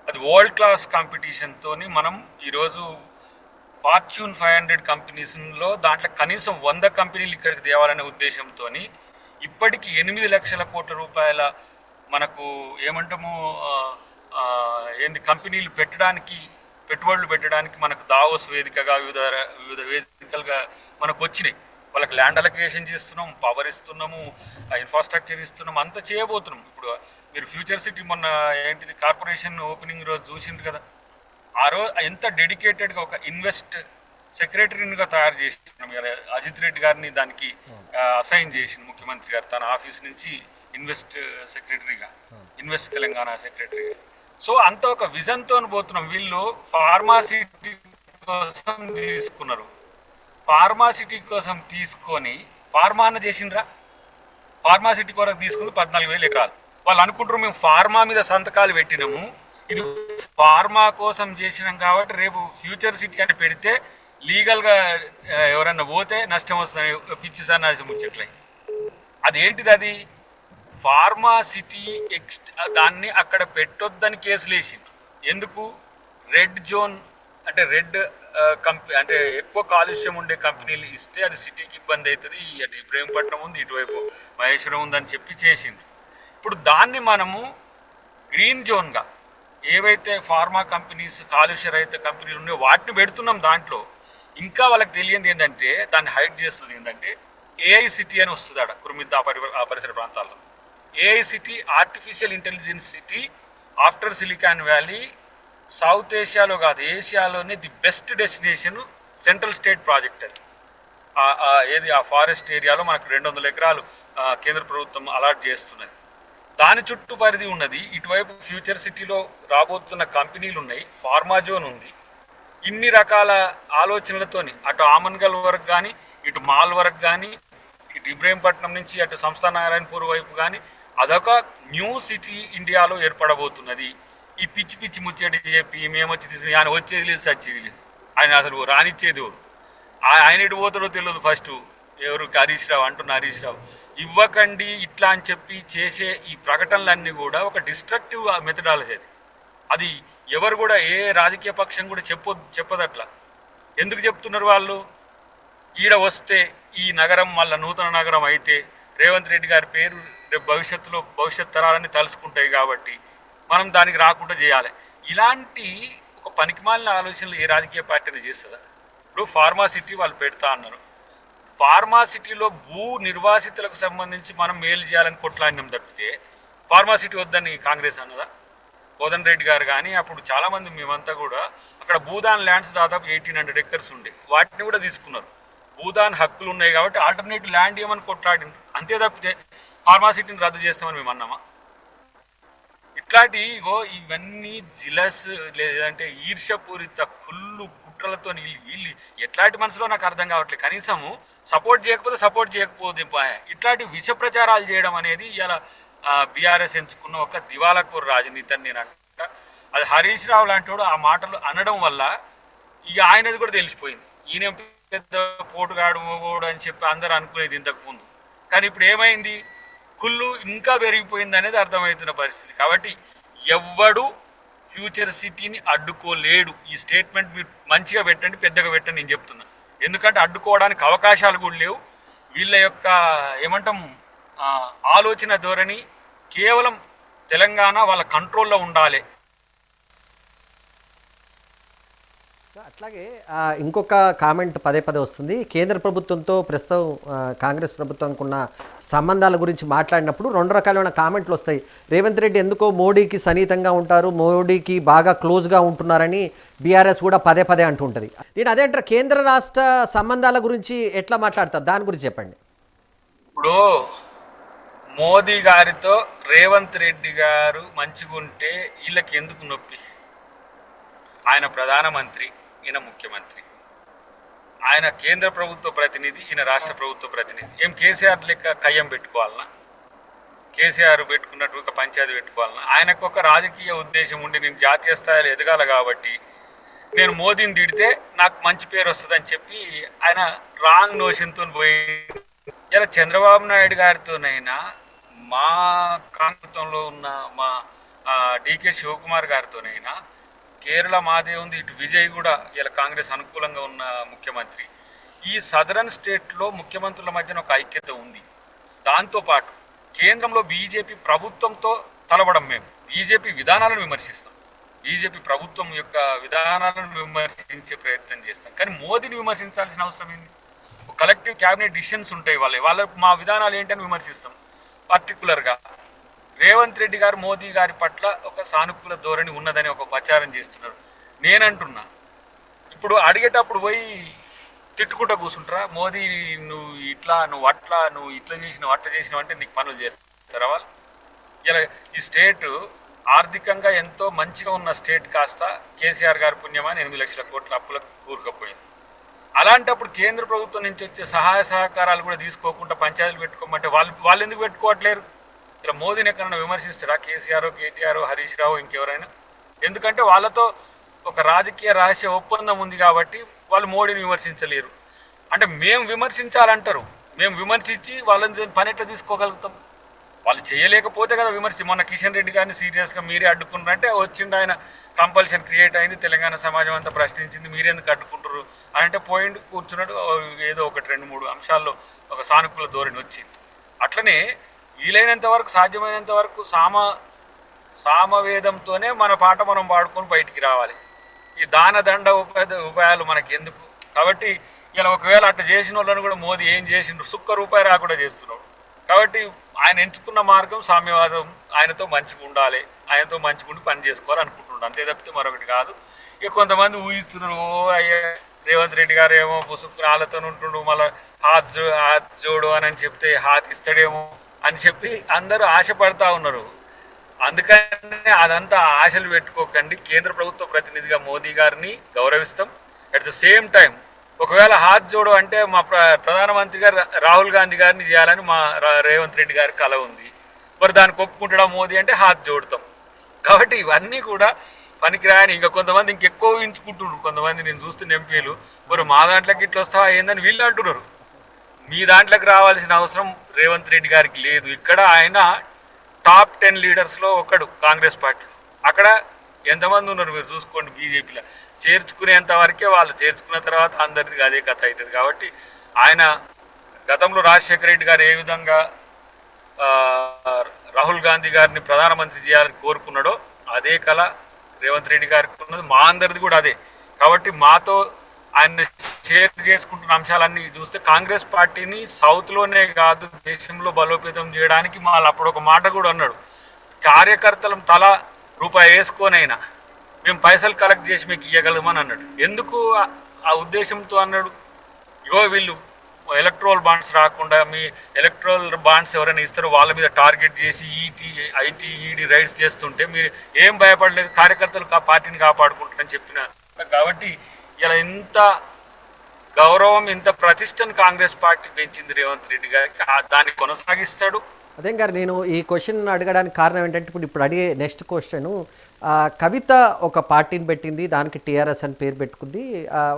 అది వరల్డ్ క్లాస్ కాంపిటీషన్తో మనం ఈరోజు ఫార్చ్యూన్ 500 కంపెనీస్లో దాంట్లో కనీసం 100 కంపెనీలు ఇక్కడికి తేవాలనే ఉద్దేశంతో ఇప్పటికి 8 లక్షల కోట్ల రూపాయల మనకు ఏమంటాము కంపెనీలు పెట్టుబడులు పెట్టడానికి మనకు దావోస్ వేదికగా వివిధ వేదికలుగా మనకు వచ్చినాయి. వాళ్ళకి ల్యాండ్ అలొకేషన్ చేస్తున్నాం, పవర్ ఇస్తున్నాము, ఇన్ఫ్రాస్ట్రక్చర్ ఇస్తున్నాం, అంతా చేయబోతున్నాం. ఇప్పుడు మీరు ఫ్యూచర్ సిటీ మొన్న కార్పొరేషన్ ఓపెనింగ్ రోజు చూసింది కదా, ఆ రోజు ఎంత డెడికేటెడ్గా ఒక ఇన్వెస్ట్ సెక్రటరీగా తయారు చేస్తున్నాం. అజిత్ రెడ్డి గారిని దానికి అసైన్ చేసింది ముఖ్యమంత్రి గారు తన ఆఫీస్ నుంచి ఇన్వెస్ట్ సెక్రటరీగా, ఇన్వెస్ట్ తెలంగాణ సెక్రటరీగా. సో అంత ఒక విజన్తో పోతున్నాం. వీళ్ళు ఫార్మాసిటీ కోసం తీసుకున్నారు, ఫార్మాసిటీ కోసం తీసుకొని ఫార్మాన్న చేసిండ్రా, ఫార్మాసిటీ కొరకు తీసుకుని 14,000 ఎకరాలు. వాళ్ళు అనుకుంటారు మేము ఫార్మా మీద సంతకాలు పెట్టినాము, ఇది ఫార్మా కోసం చేసినాం కాబట్టి రేపు ఫ్యూచర్ సిటీ అని పెడితే లీగల్గా ఎవరన్నా పోతే నష్టం వస్తుందని పిచ్చి సన్నాసి ముచ్చట్లయి. అదేంటిది? అది ఫార్మా సిటీ దాన్ని అక్కడ పెట్టొద్దని కేసులు వేసింది. ఎందుకు? రెడ్ జోన్ అంటే రెడ్ అంటే ఎక్కువ కాలుష్యం ఉండే కంపెనీలు ఇస్తే అది సిటీకి ఇబ్బంది అవుతుంది, అటు ఇబ్రహీంపట్నం ఉంది, ఇటువైపు మహేశ్వరం ఉందని చెప్పి చేసింది. ఇప్పుడు దాన్ని మనము గ్రీన్ జోన్గా ఏవైతే ఫార్మా కంపెనీస్ కాలుష్య రహిత కంపెనీలు ఉన్నాయో వాటిని పెడుతున్నాం. దాంట్లో ఇంకా వాళ్ళకి తెలియదు ఏంటంటే, దాన్ని హైడ్ చేస్తుంది ఏంటంటే AI సిటీ అని వస్తుంది అక్కడ కురుమిద్ద ఆ పరిసర ప్రాంతాల్లో. AI city artificial intelligence city after Silicon Valley south ఏషియాలో కాదు ఏషియాలోనే the best destination central state project. అది ఆ ఫారెస్ట్ ఏరియాలో మనకు 200 ఎకరాలు కేంద్ర ప్రభుత్వం అలాట్ చేస్తున్నది. దాని చుట్టూ పరిధి ఉన్నది. ఇటువైపు ఫ్యూచర్ సిటీలో రాబోతున్న కంపెనీలు ఉన్నాయి, ఫార్మా జోన్ ఉంది. ఇన్ని రకాల ఆలోచనలతోని అటు ఆమన్గల్ వరకు కానీ, ఇటు మాల్ వరకు కానీ, ఇటు ఇబ్రహీంపట్నం నుంచి అటు సంస్థాన నారాయణపూర్ వైపు కానీ అదొక న్యూ సిటీ ఇండియాలో ఏర్పడబోతున్నది. ఈ పిచ్చి పిచ్చి ముచ్చటి చెప్పి మేమొచ్చి తీసుకుని ఆయన వచ్చేది లేదు, సచ్చేది లేదు, ఆయన అసలు రానిచ్చేది ఎవరు, ఆయన ఎటు పోతాడో తెలియదు. ఫస్ట్ ఎవరు హరీష్ రావు అంటున్న హరీష్ రావు ఇవ్వకండి ఇట్లా అని చెప్పి చేసే ఈ ప్రకటనలన్నీ కూడా ఒక డిస్ట్రక్టివ్ మెథడాలజీ. అది ఎవరు కూడా ఏ రాజకీయ పక్షం కూడా చెప్పదట్లా. ఎందుకు చెప్తున్నారు వాళ్ళు? ఈడ వస్తే ఈ నగరం మళ్ళీ నూతన నగరం అయితే రేవంత్ రెడ్డి గారి పేరు రేపు భవిష్యత్ తరాలని తలుసుకుంటాయి కాబట్టి మనం దానికి రాకుండా చేయాలి. ఇలాంటి ఒక పనికిమాలిన ఆలోచనలు ఏ రాజకీయ పార్టీని చేస్తుందా? ఇప్పుడు ఫార్మాసిటీ వాళ్ళు పెడతా అన్నారు. ఫార్మాసిటీలో భూ నిర్వాసితులకు సంబంధించి మనం మేలు చేయాలని కొట్లాడినాం తప్పితే ఫార్మాసిటీ వద్దని కాంగ్రెస్ అన్నదా? కోదన్ రెడ్డి గారు కానీ అప్పుడు చాలామంది మేమంతా కూడా అక్కడ భూదాన్ ల్యాండ్స్ దాదాపు 1800 ఎకర్స్ ఉండే, వాటిని కూడా తీసుకున్నారు. భూదాన్ హక్కులు ఉన్నాయి కాబట్టి ఆల్టర్నేటివ్ ల్యాండ్ ఏమని కొట్లాడింది, అంతే తప్పితే ఫార్మాసిటీని రద్దు చేస్తామని మేము అన్నామా? ఇట్లాంటి ఇవన్నీ జిలస్ లేదంటే ఈర్ష్యపూరిత కుళ్ళు కుట్రలతో వీళ్ళు ఎట్లాంటి మనసులో నాకు అర్థం కావట్లేదు. కనీసము సపోర్ట్ చేయకపోతే ఇట్లాంటి విష ప్రచారాలు చేయడం అనేది ఇలా బీఆర్ఎస్ ఎంచుకున్న ఒక దివాలాకోరు రాజనీతి అని నేను అంట. అది హరీష్ రావు లాంటి వాడు ఆ మాటలు అనడం వల్ల ఇక ఆయనది కూడా తెలిసిపోయింది, ఈయన పెద్ద పోటుగాడు అని చెప్పి అందరూ అనుకునేది ఇంతకు ముందు. కానీ ఇప్పుడు ఏమైంది, కుళ్ళు ఇంకా పెరిగిపోయింది అనేది అర్థమవుతున్న పరిస్థితి. కాబట్టి ఎవ్వడు ఫ్యూచర్ సిటీని అడ్డుకోలేడు. ఈ స్టేట్మెంట్ మీరు మంచిగా పెట్టండి, పెద్దగా పెట్టండి నేను చెప్తున్నా. ఎందుకంటే అడ్డుకోవడానికి అవకాశాలు కూడా లేవు. వీళ్ళ యొక్క ఏమంటాం ఆలోచన ధోరణి కేవలం తెలంగాణ వాళ్ళ కంట్రోల్లో ఉండాలి. అట్లాగే ఇంకొక కామెంట్ పదే పదే వస్తుంది. కేంద్ర ప్రభుత్వంతో ప్రస్తుతం కాంగ్రెస్ ప్రభుత్వానికి ఉన్న సంబంధాల గురించి మాట్లాడినప్పుడు 2 రకాలైన కామెంట్లు వస్తాయి. రేవంత్ రెడ్డి ఎందుకో మోడీకి సన్నిహితంగా ఉంటారు, మోడీకి బాగా క్లోజ్గా ఉంటున్నారని బీఆర్ఎస్ కూడా పదే పదే అంటుంటుంది. నేను అదే అంటారు, కేంద్ర రాష్ట్ర సంబంధాల గురించి ఎట్లా మాట్లాడతారు, దాని గురించి చెప్పండి. ఇప్పుడు మోదీ గారితో రేవంత్ రెడ్డి గారు మంచిగా ఉంటే వీళ్ళకి ఎందుకు నొప్పి? ఆయన ప్రధానమంత్రి, ఈయన ముఖ్యమంత్రి, ఆయన కేంద్ర ప్రభుత్వ ప్రతినిధి, ఈయన రాష్ట్ర ప్రభుత్వ ప్రతినిధి. ఏం కేసీఆర్ లెక్క కయ్యం పెట్టుకోవాలన్నా? కేసీఆర్ పెట్టుకున్నట్టు ఒక పంచాయతీ పెట్టుకోవాలన్నా? ఆయనకు ఒక రాజకీయ ఉద్దేశం ఉండి నేను జాతీయ స్థాయిలో ఎదగాల కాబట్టి నేను మోదీని తిడితే నాకు మంచి పేరు వస్తుందని చెప్పి ఆయన రాంగ్ నోషన్తో పోయి ఇలా చంద్రబాబు నాయుడు గారితోనైనా మా ప్రాంతంలో ఉన్న మా డికే శివకుమార్ గారితోనైనా కేరళ మాదే ఉంది, ఇటు విజయ్ కూడా ఇలా కాంగ్రెస్ అనుకూలంగా ఉన్న ముఖ్యమంత్రి. ఈ సదరన్ స్టేట్లో ముఖ్యమంత్రుల మధ్యన ఒక ఐక్యత ఉంది. దాంతోపాటు కేంద్రంలో బీజేపీ ప్రభుత్వంతో తలబడం, మేము బీజేపీ విధానాలను విమర్శిస్తాం, బీజేపీ ప్రభుత్వం యొక్క విధానాలను విమర్శించే ప్రయత్నం చేస్తాం. కానీ మోదీని విమర్శించాల్సిన అవసరం ఏంటి? కలెక్టివ్ క్యాబినెట్ డిసిషన్స్ ఉంటాయి, వాళ్ళ మా విధానాలు ఏంటని విమర్శిస్తాం. పర్టికులర్గా రేవంత్ రెడ్డి గారు మోదీ గారి పట్ల ఒక సానుకూల ధోరణి ఉన్నదని ఒక ప్రచారం చేస్తున్నారు. నేనంటున్నా, ఇప్పుడు అడిగేటప్పుడు పోయి తిట్టుకుంటూ కూర్చుంటారా? మోదీ నువ్వు ఇట్లా, నువ్వు అట్లా, నువ్వు ఇట్లా చేసినావు, అట్లా చేసినావు అంటే నీకు పనులు చేస్తారా వాళ్ళు? ఇలా ఈ స్టేట్ ఆర్థికంగా ఎంతో మంచిగా ఉన్న స్టేట్ కాస్త కేసీఆర్ గారి పుణ్యమని 8 లక్షల కోట్ల అప్పులకు కూరుకుపోయింది. అలాంటప్పుడు కేంద్ర ప్రభుత్వం నుంచి వచ్చే సహాయ సహకారాలు కూడా తీసుకోకుండా పంచాయతీలు పెట్టుకోమంటే వాళ్ళు ఎందుకు పెట్టుకోవట్లేరు? ఇలా మోదీని ఎక్కడైనా విమర్శిస్తారా కేసీఆర్, కేటీఆర్, హరీష్ రావు, ఇంకెవరైనా? ఎందుకంటే వాళ్ళతో ఒక రాజకీయ రహస్య ఒప్పందం ఉంది కాబట్టి వాళ్ళు మోడీని విమర్శించలేరు. అంటే మేము విమర్శించాలంటారు, మేము విమర్శించి వాళ్ళని పని ఎట్లా తీసుకోగలుగుతాం? వాళ్ళు చేయలేకపోతే కదా విమర్శ. మొన్న కిషన్ రెడ్డి గారిని సీరియస్గా మీరే అడ్డుకున్నారంటే వచ్చిండు ఆయన, కంపల్షన్ క్రియేట్ అయింది, తెలంగాణ సమాజం అంతా ప్రశ్నించింది, మీరెందుకు అడ్డుకుంటారు అంటే పోయిండు, కూర్చున్నాడు, ఏదో 1-2-3 అంశాల్లో ఒక సానుకూల ధోరణి వచ్చింది. అట్లనే వీలైనంత వరకు, సాధ్యమైనంత వరకు సామవేదంతోనే మన పాట మనం పాడుకొని బయటికి రావాలి. ఈ దాన దండ ఉపాయాలు మనకి ఎందుకు? కాబట్టి ఇలా ఒకవేళ అట్లా చేసిన వాళ్ళని కూడా మోదీ ఏం చేసిండ్రు, ₹1 రాకుండా చేస్తున్నాడు. కాబట్టి ఆయన ఎంచుకున్న మార్గం సామ్యవాదం, ఆయనతో మంచిగా ఉండాలి, ఆయనతో మంచిగా ఉండి పని చేసుకోవాలనుకుంటున్నాడు, అంతే తప్పితే మరొకటి కాదు. ఇక కొంతమంది ఊహిస్తున్నారు, అయ్యే రేవంత్ రెడ్డి గారు ఏమో పుసుక్కుని వాళ్ళతో ఉంటుండు, మళ్ళీ హాత్ జోడు అని చెప్తే హాత్ ఇస్తాడేమో అని చెప్పి అందరూ ఆశపడతా ఉన్నారు. అందుకనే అదంతా ఆశలు పెట్టుకోకండి. కేంద్ర ప్రభుత్వ ప్రతినిధిగా మోదీ గారిని గౌరవిస్తాం. అట్ ద సేమ్ టైం ఒకవేళ హాత్ జోడు అంటే మా ప్రధానమంత్రి గారు రాహుల్ గాంధీ గారిని చేయాలని మా రేవంత్ రెడ్డి గారి కల ఉంది. మరి దానికి ఒప్పుకుంటాడా మోదీ అంటే హాత్ జోడుతాం. కాబట్టి ఇవన్నీ కూడా పనికిరాని. ఇంకా కొంతమంది ఇంకెక్కువ ఊహించుకుంటున్నారు. కొంతమంది నేను చూస్తున్న ఎంపీలు, మరి మా దాంట్లోకి ఇట్లా వస్తావా ఏందని వీళ్ళు అంటున్నారు. మీ దాంట్లోకి రావాల్సిన అవసరం రేవంత్ రెడ్డి గారికి లేదు. ఇక్కడ ఆయన టాప్ 10 లీడర్స్లో ఒకడు కాంగ్రెస్ పార్టీ. అక్కడ ఎంతమంది ఉన్నారు మీరు చూసుకోండి. బీజేపీలో చేర్చుకునేంత వరకే, వాళ్ళు చేర్చుకున్న తర్వాత అందరిది అదే కథ అవుతుంది. కాబట్టి ఆయన గతంలో రాజశేఖర రెడ్డి గారు ఏ విధంగా రాహుల్ గాంధీ గారిని ప్రధానమంత్రి చేయాలని కోరుకున్నాడో అదే కళ రేవంత్ రెడ్డి గారికి ఉన్నది, మా అందరిది కూడా అదే. కాబట్టి మాతో ఆయన షేర్ చేసుకుంటున్న అంశాలన్నీ చూస్తే కాంగ్రెస్ పార్టీని సౌత్లోనే కాదు దేశంలో బలోపేతం చేయడానికి వాళ్ళు అప్పుడు ఒక మాట కూడా అన్నాడు, కార్యకర్తలం తల రూపాయి వేసుకోనైనా మేము పైసలు కలెక్ట్ చేసి మీకు ఇవ్వగలమని అన్నాడు. ఎందుకు ఆ ఉద్దేశంతో అన్నాడు? ఇగో వీళ్ళు ఎలక్ట్రోల్ బాండ్స్ రాకుండా మీ ఎలక్ట్రోల్ బాండ్స్ ఎవరైనా ఇస్తారో వాళ్ళ మీద టార్గెట్ చేసి ఐటీ ఈడీ రైడ్స్ చేస్తుంటే మీరు ఏం భయపడలేదు, కార్యకర్తలు పార్టీని కాపాడుకుంటారని చెప్పిన. కాబట్టి ఇలా ఇంత గౌరవం, ఇంత ప్రతిష్టను కాంగ్రెస్ పార్టీ పెంచింది రేవంత్ రెడ్డి గారికి, దాన్ని కొనసాగిస్తాడు. అదే గారు నేను ఈ క్వశ్చన్ అడగడానికి కారణం ఏంటంటే ఇప్పుడు అడిగే నెక్స్ట్ క్వశ్చన్, కవిత ఒక పార్టీని పెట్టింది, దానికి టీఆర్ఎస్ అని పేరు పెట్టుకుంది,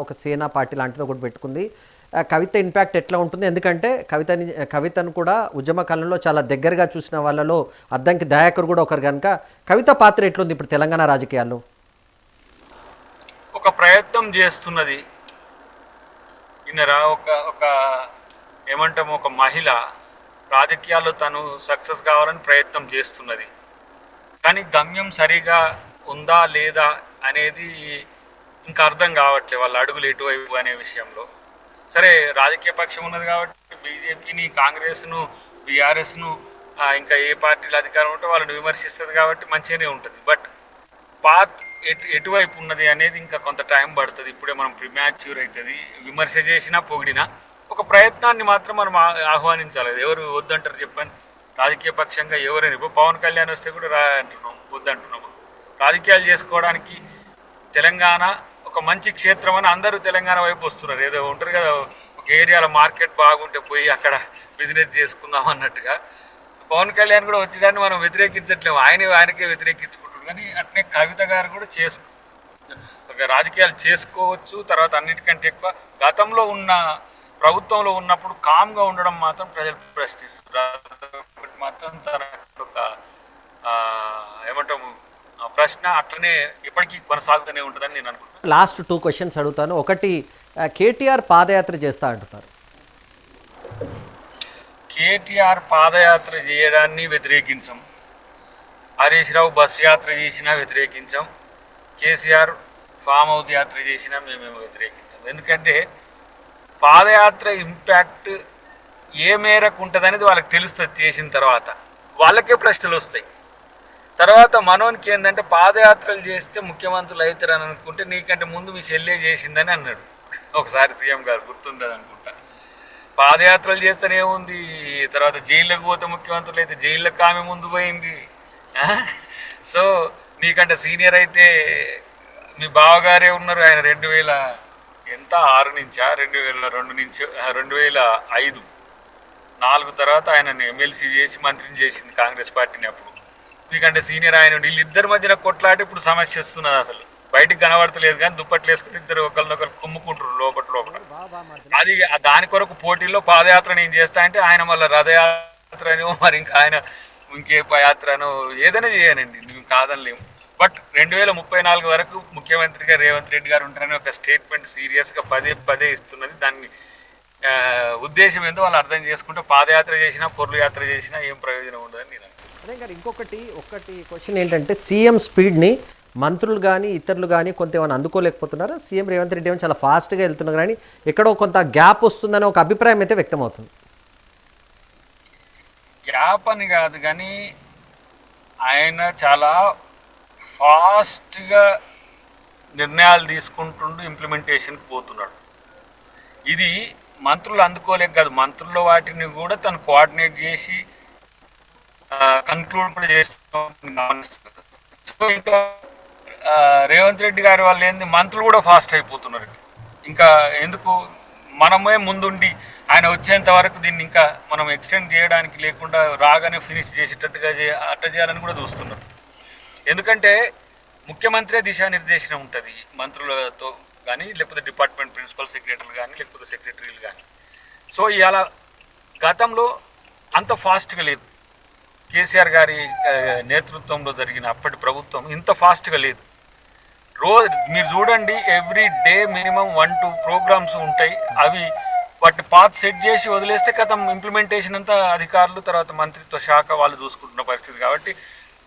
ఒక సేనా పార్టీ లాంటిది ఒకటి పెట్టుకుంది. కవిత ఇంపాక్ట్ ఎట్లా ఉంటుంది? ఎందుకంటే కవితను కూడా ఉద్యమ కాలంలో చాలా దగ్గరగా చూసిన వాళ్ళలో అద్దంకి దయాకర్ కూడా ఒకరు కనుక కవిత పాత్ర ఎట్లుంది ఇప్పుడు తెలంగాణ రాజకీయాల్లో? ఒక ప్రయత్నం చేస్తున్నది ఇన్నరా, ఒక ఏమంటాము, ఒక మహిళ రాజకీయాల్లో తను సక్సెస్ కావాలని ప్రయత్నం చేస్తున్నది. కానీ గమ్యం సరిగా ఉందా లేదా అనేది ఇంకా అర్థం కావట్లేదు వాళ్ళ అడుగులు ఎటువైపు అనే విషయంలో. సరే, రాజకీయ పక్షం ఉన్నది కాబట్టి బీజేపీని, కాంగ్రెస్ను, బీఆర్ఎస్ను, ఇంకా ఏ పార్టీలు అధికారం ఉంటే వాళ్ళని విమర్శిస్తుంది కాబట్టి మంచిగానే ఉంటుంది. బట్ పాత్ ఎటువైపు ఉన్నది అనేది ఇంకా కొంత టైం పడుతుంది. ఇప్పుడే మనం ప్రిమాచ్యూర్ అవుతుంది. విమర్శ చేసినా పొగిడినా ఒక ప్రయత్నాన్ని మాత్రం మనం ఆహ్వానించాలి. ఎవరు వద్దంటారు చెప్పండి? రాజకీయ పక్షంగా ఎవరైనా, ఇప్పుడు పవన్ కళ్యాణ్ వస్తే కూడా అంటున్నాం, వద్దంటున్నాము. రాజకీయాలు చేసుకోవడానికి తెలంగాణ ఒక మంచి క్షేత్రం అని అందరూ తెలంగాణ వైపు వస్తున్నారు. ఏదో ఉంటారు కదా, ఒక ఏరియాలో మార్కెట్ బాగుంటే పోయి అక్కడ బిజినెస్ చేసుకుందాం అన్నట్టుగా. పవన్ కళ్యాణ్ కూడా వచ్చేదాన్ని మనం వ్యతిరేకించట్లేము, ఆయనకే వ్యతిరేకించుకుంటున్నాం. కానీ అట్నే కవిత గారు కూడా రాజకీయాలు చేసుకోవచ్చు. తర్వాత అన్నిటికంటే ఎక్కువ గతంలో ఉన్న ప్రభుత్వంలో ఉన్నప్పుడు కామ్గా ఉండడం మాత్రం ప్రజలు ప్రశ్నిస్తున్నారు. మాత్రం తన ఒక ఏమంటాము ప్రశ్న అట్లనే ఇప్పటికీ కొనసాగుతూనే ఉంటుందని నేను అనుకుంటున్నాను. లాస్ట్ 2 క్వశ్చన్స్ అడుగుతాను. ఒకటి, కేటీఆర్ పాదయాత్ర చేస్తా అంటున్నారు. కేటీఆర్ పాదయాత్ర చేయడాన్ని వ్యతిరేకించాం. హరీష్ రావు బస్ యాత్ర చేసినా వ్యతిరేకించాం. కేసీఆర్ ఫామ్ హౌస్ యాత్ర చేసినా మేమేమో వ్యతిరేకించాం. ఎందుకంటే పాదయాత్ర ఇంపాక్ట్ ఏ మేరకు ఉంటుంది అనేది వాళ్ళకి తెలుస్తుంది. చేసిన తర్వాత వాళ్ళకే ప్రశ్నలు వస్తాయి. తర్వాత మనోనికి ఏంటంటే పాదయాత్రలు చేస్తే ముఖ్యమంత్రులు అవుతారని అనుకుంటే నీకంటే ముందు మీ చెల్లె చేసిందని అన్నాడు ఒకసారి సీఎం గారు, గుర్తుండదు అనుకుంటా. పాదయాత్రలు చేస్తేనే ఉంది, తర్వాత జైల్లోకి పోతే ముఖ్యమంత్రులు అయితే జైల్లోకి ఆమె ముందు పోయింది. సో నీకంటే సీనియర్ అయితే మీ బావగారే ఉన్నారు. ఆయన 2006 నుంచా 2002 నుంచి 2005, 4 తర్వాత ఆయనని ఎమ్మెల్సీ చేసి మంత్రిని చేసింది కాంగ్రెస్ పార్టీని. అప్పుడు మీకంటే సీనియర్ ఆయన. వీళ్ళిద్దరి మధ్యన కొట్లాట ఇప్పుడు సమస్య వస్తున్నది. అసలు బయటికి కనబడతలేదు కానీ దుప్పట్లు వేసుకుని ఇద్దరు ఒకరినొకరు కుమ్ముకుంటారు లోపల. అది దాని కొరకు పోటీల్లో పాదయాత్ర నేను చేస్తా అంటే ఆయన మళ్ళీ రథయాత్రనో మరి ఇంకా ఆయన ఇంకే యాత్రనో ఏదైనా చేయనండి, మేము కాదనలేము. బట్ 2034 వరకు ముఖ్యమంత్రిగా రేవంత్ రెడ్డి గారు ఉంటారని ఒక స్టేట్మెంట్ సీరియస్గా పదే ఇస్తున్నది. దాన్ని ఉద్దేశం ఏందో వాళ్ళు అర్థం చేసుకుంటే పాదయాత్ర చేసినా పొర్లు యాత్ర చేసినా ఏం ప్రయోజనం ఉండదని నేను. అదే గారు ఇంకొకటి క్వశ్చన్ ఏంటంటే, సీఎం స్పీడ్ని మంత్రులు కానీ ఇతరులు కానీ కొంత ఏమైనా అందుకోలేకపోతున్నారా? సీఎం రేవంత్ రెడ్డి ఏమైనా చాలా ఫాస్ట్గా వెళ్తున్నారు కానీ ఎక్కడో కొంత గ్యాప్ వస్తుందనే ఒక అభిప్రాయం అయితే వ్యక్తమవుతుంది. గ్యాప్ అని కాదు కానీ ఆయన చాలా ఫాస్ట్గా నిర్ణయాలు తీసుకుంటుండు, ఇంప్లిమెంటేషన్కి పోతున్నాడు. ఇది మంత్రులు అందుకోలేక కాదు, మంత్రుల వాటిని కూడా తను కోఆర్డినేట్ చేసి కన్క్లూడ్ కూడా చేస్తున్నాం. సో ఇంకా రేవంత్ రెడ్డి గారి వాళ్ళు ఏంది, మంత్రులు కూడా ఫాస్ట్ అయిపోతున్నారు. ఇంకా ఎందుకు మనమే ముందుండి ఆయన వచ్చేంత వరకు దీన్ని ఇంకా మనం ఎక్స్టెండ్ చేయడానికి లేకుండా రాగానే ఫినిష్ చేసేటట్టుగా అట్ట చేయాలని కూడా చూస్తున్నారు. ఎందుకంటే ముఖ్యమంత్రి దిశానిర్దేశనం ఉంటుంది మంత్రులతో కానీ, లేకపోతే డిపార్ట్మెంట్ ప్రిన్సిపల్ సెక్రటరీలు కానీ, లేకపోతే సెక్రటరీలు కానీ. సో ఇవాళ గతంలో అంత ఫాస్ట్గా లేదు. కేసీఆర్ గారి నేతృత్వంలో జరిగిన అప్పటి ప్రభుత్వం ఇంత ఫాస్ట్గా లేదు. మీరు చూడండి, ఎవ్రీ డే మినిమం 1-2 ప్రోగ్రామ్స్ ఉంటాయి. అవి వాటి పాత్ సెట్ చేసి వదిలేస్తే కథం ఇంప్లిమెంటేషన్ అంతా అధికారులు తర్వాత మంత్రిత్వ శాఖ వాళ్ళు చూసుకుంటున్న పరిస్థితి. కాబట్టి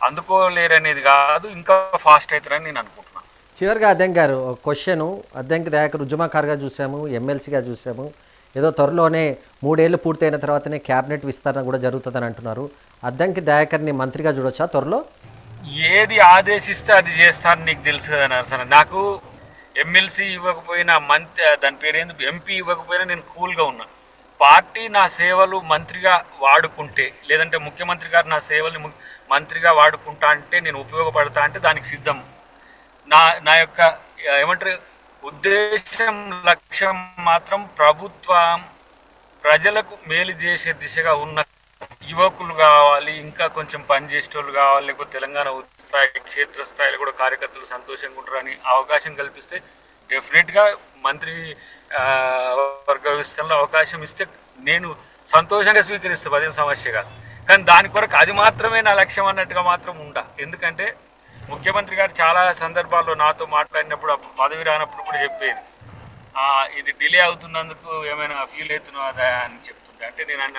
అందుకోలేరనేది కాదు, ఇంకా ఫాస్ట్ అవుతారని నేను అనుకుంటున్నాను. చివరిగా అద్దెంకి గారు ఒక క్వశ్చను, అద్దెంకి దయాకర్ ఉద్యమకారుగా చూసాము, ఎమ్మెల్సీగా చూసాము, ఏదో త్వరలోనే 3 ఏళ్ళు పూర్తయిన తర్వాతనే క్యాబినెట్ విస్తరణ కూడా జరుగుతుందని అంటున్నారు. అద్దంకి దయాకర్ని మంత్రిగా చూడొచ్చా త్వరలో? ఏది ఆదేశిస్తే అది చేస్తాను, నీకు తెలుసు కదా నరసన. నాకు ఎమ్మెల్సీ ఇవ్వకపోయినా, దాని పేరు ఏంది, ఎంపీ ఇవ్వకపోయినా నేను కూల్గా ఉన్నా. పార్టీ నా సేవలు మంత్రిగా వాడుకుంటే, లేదంటే ముఖ్యమంత్రి గారు నా సేవలు మంత్రిగా వాడుకుంటా అంటే, నేను ఉపయోగపడతా అంటే దానికి సిద్ధం. నా నా యొక్క ఏమంటారు ఉద్దేశం, లక్ష్యం మాత్రం ప్రభుత్వం ప్రజలకు మేలు చేసే దిశగా ఉన్న యువకులు కావాలి, ఇంకా కొంచెం పని చేసేటోళ్ళు కావాలి, లేకపోతే తెలంగాణ స్థాయి క్షేత్రస్థాయిలో కూడా కార్యకర్తలు సంతోషంగా ఉంటారని అవకాశం కల్పిస్తే డెఫినెట్గా మంత్రి వర్గ విస్తరణలో అవకాశం ఇస్తే నేను సంతోషంగా స్వీకరిస్తాను, అదేం సమస్య కాదు. కానీ దాని కొరకు అది మాత్రమే నా లక్ష్యం అన్నట్టుగా మాత్రం ఉండ. ఎందుకంటే ముఖ్యమంత్రి గారు చాలా సందర్భాల్లో నాతో మాట్లాడినప్పుడు, పదవి రానప్పుడు కూడా చెప్పేది, ఇది డిలే అవుతున్నందుకు ఏమైనా ఫీల్ అవుతున్నావా అని చెప్తుంటే, అంటే నేను అన్న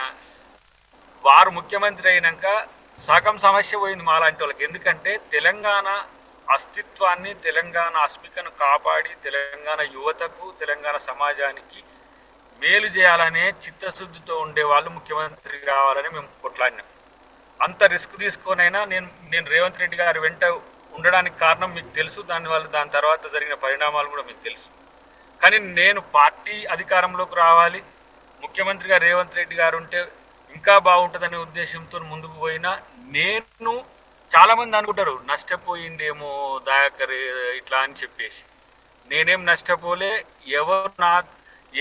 వారు ముఖ్యమంత్రి అయినాక సగం సమస్య పోయింది మాలాంటి వాళ్ళకి. ఎందుకంటే తెలంగాణ అస్తిత్వాన్ని, తెలంగాణ అస్మికను కాపాడి తెలంగాణ యువతకు, తెలంగాణ సమాజానికి మేలు చేయాలనే చిత్తశుద్ధితో ఉండే వాళ్ళు ముఖ్యమంత్రి కావాలని మేము కొట్లాడినాం. అంత రిస్క్ తీసుకొనైనా నేను రేవంత్ రెడ్డి గారి వెంట ఉండడానికి కారణం మీకు తెలుసు, దాని తర్వాత జరిగిన పరిణామాలు కూడా మీకు తెలుసు. కానీ నేను పార్టీ అధికారంలోకి రావాలి, ముఖ్యమంత్రిగా రేవంత్ రెడ్డి గారు ఉంటే ఇంకా బాగుంటుందనే ఉద్దేశంతో ముందుకు పోయినా, నేను చాలామంది అనుకుంటారు నష్టపోయిండేమో దయాకర్ ఇట్లా అని చెప్పేసి. నేనేం నష్టపోలే,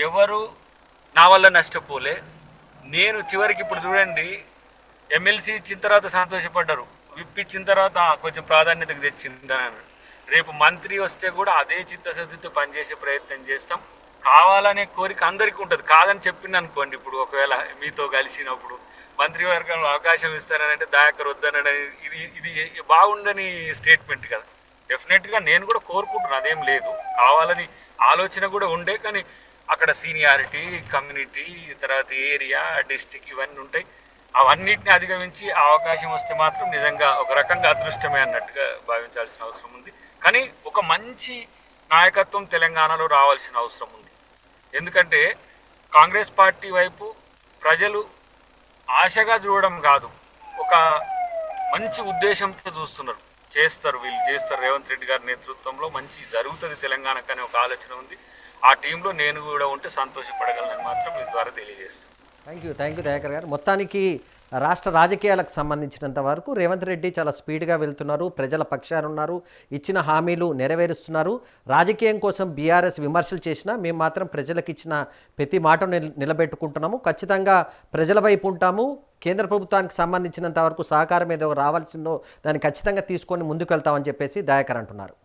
ఎవరు నా వల్ల నష్టపోలే. నేను చివరికి ఇప్పుడు చూడండి, ఎమ్మెల్సీ ఇచ్చిన తర్వాత సంతోషపడ్డారు, విప్ ఇచ్చిన తర్వాత కొంచెం ప్రాధాన్యతకు తెచ్చిందని. రేపు మంత్రి వస్తే కూడా అదే చిత్తశుద్ధితో పనిచేసే ప్రయత్నం చేస్తాం. కావాలనే కోరిక అందరికీ ఉంటుంది, కాదని చెప్పింది అనుకోండి, ఇప్పుడు ఒకవేళ మీతో కలిసినప్పుడు మంత్రివర్గంలో అవకాశం ఇస్తారనంటే దయాకర్ వద్దనని, ఇది బాగుండని స్టేట్మెంట్ కదా. డెఫినెట్గా నేను కూడా కోరుకుంటున్నాను, అదేం లేదు, కావాలని ఆలోచన కూడా ఉండే. కానీ అక్కడ సీనియారిటీ, కమ్యూనిటీ, తర్వాత ఏరియా, డిస్టిక్ ఇవన్నీ ఉంటాయి. అవన్నిటిని అధిగమించి ఆ అవకాశం వస్తే మాత్రం నిజంగా ఒక రకంగా అదృష్టమే అన్నట్టుగా భావించాల్సిన అవసరం ఉంది. కానీ ఒక మంచి నాయకత్వం తెలంగాణలో రావాల్సిన అవసరం ఉంది. ఎందుకంటే కాంగ్రెస్ పార్టీ వైపు ప్రజలు ఆశగా చూడడం కాదు, ఒక మంచి ఉద్దేశంతో చూస్తున్నారు. వీళ్ళు చేస్తారు, రేవంత్ రెడ్డి గారి నేతృత్వంలో మంచి జరుగుతుంది తెలంగాణకు అనే ఒక ఆలోచన ఉంది. ఆ టీంలో నేను కూడా ఉంటే సంతోషపడగలనని మాత్రం మీ ద్వారా తెలియజేస్తాను. థ్యాంక్ యూ దయాకర్ గారు. మొత్తానికి రాష్ట్ర రాజకీయాలకు సంబంధించినంత వరకు రేవంత్ రెడ్డి చాలా స్పీడ్గా వెళ్తున్నారు, ప్రజల పక్షాన ఉన్నారు, ఇచ్చిన హామీలు నెరవేరుస్తున్నారు. రాజకీయం కోసం బీఆర్ఎస్ విమర్శలు చేసినా మేము మాత్రం ప్రజలకు ఇచ్చిన ప్రతి మాట నిలబెట్టుకుంటున్నాము, ఖచ్చితంగా ప్రజల వైపు ఉంటాము, కేంద్ర ప్రభుత్వానికి సంబంధించినంత వరకు సహకారం ఏదో రావాల్సిందో దాన్ని ఖచ్చితంగా తీసుకొని ముందుకు వెళ్తామని చెప్పేసి దయాకర్ అంటున్నారు.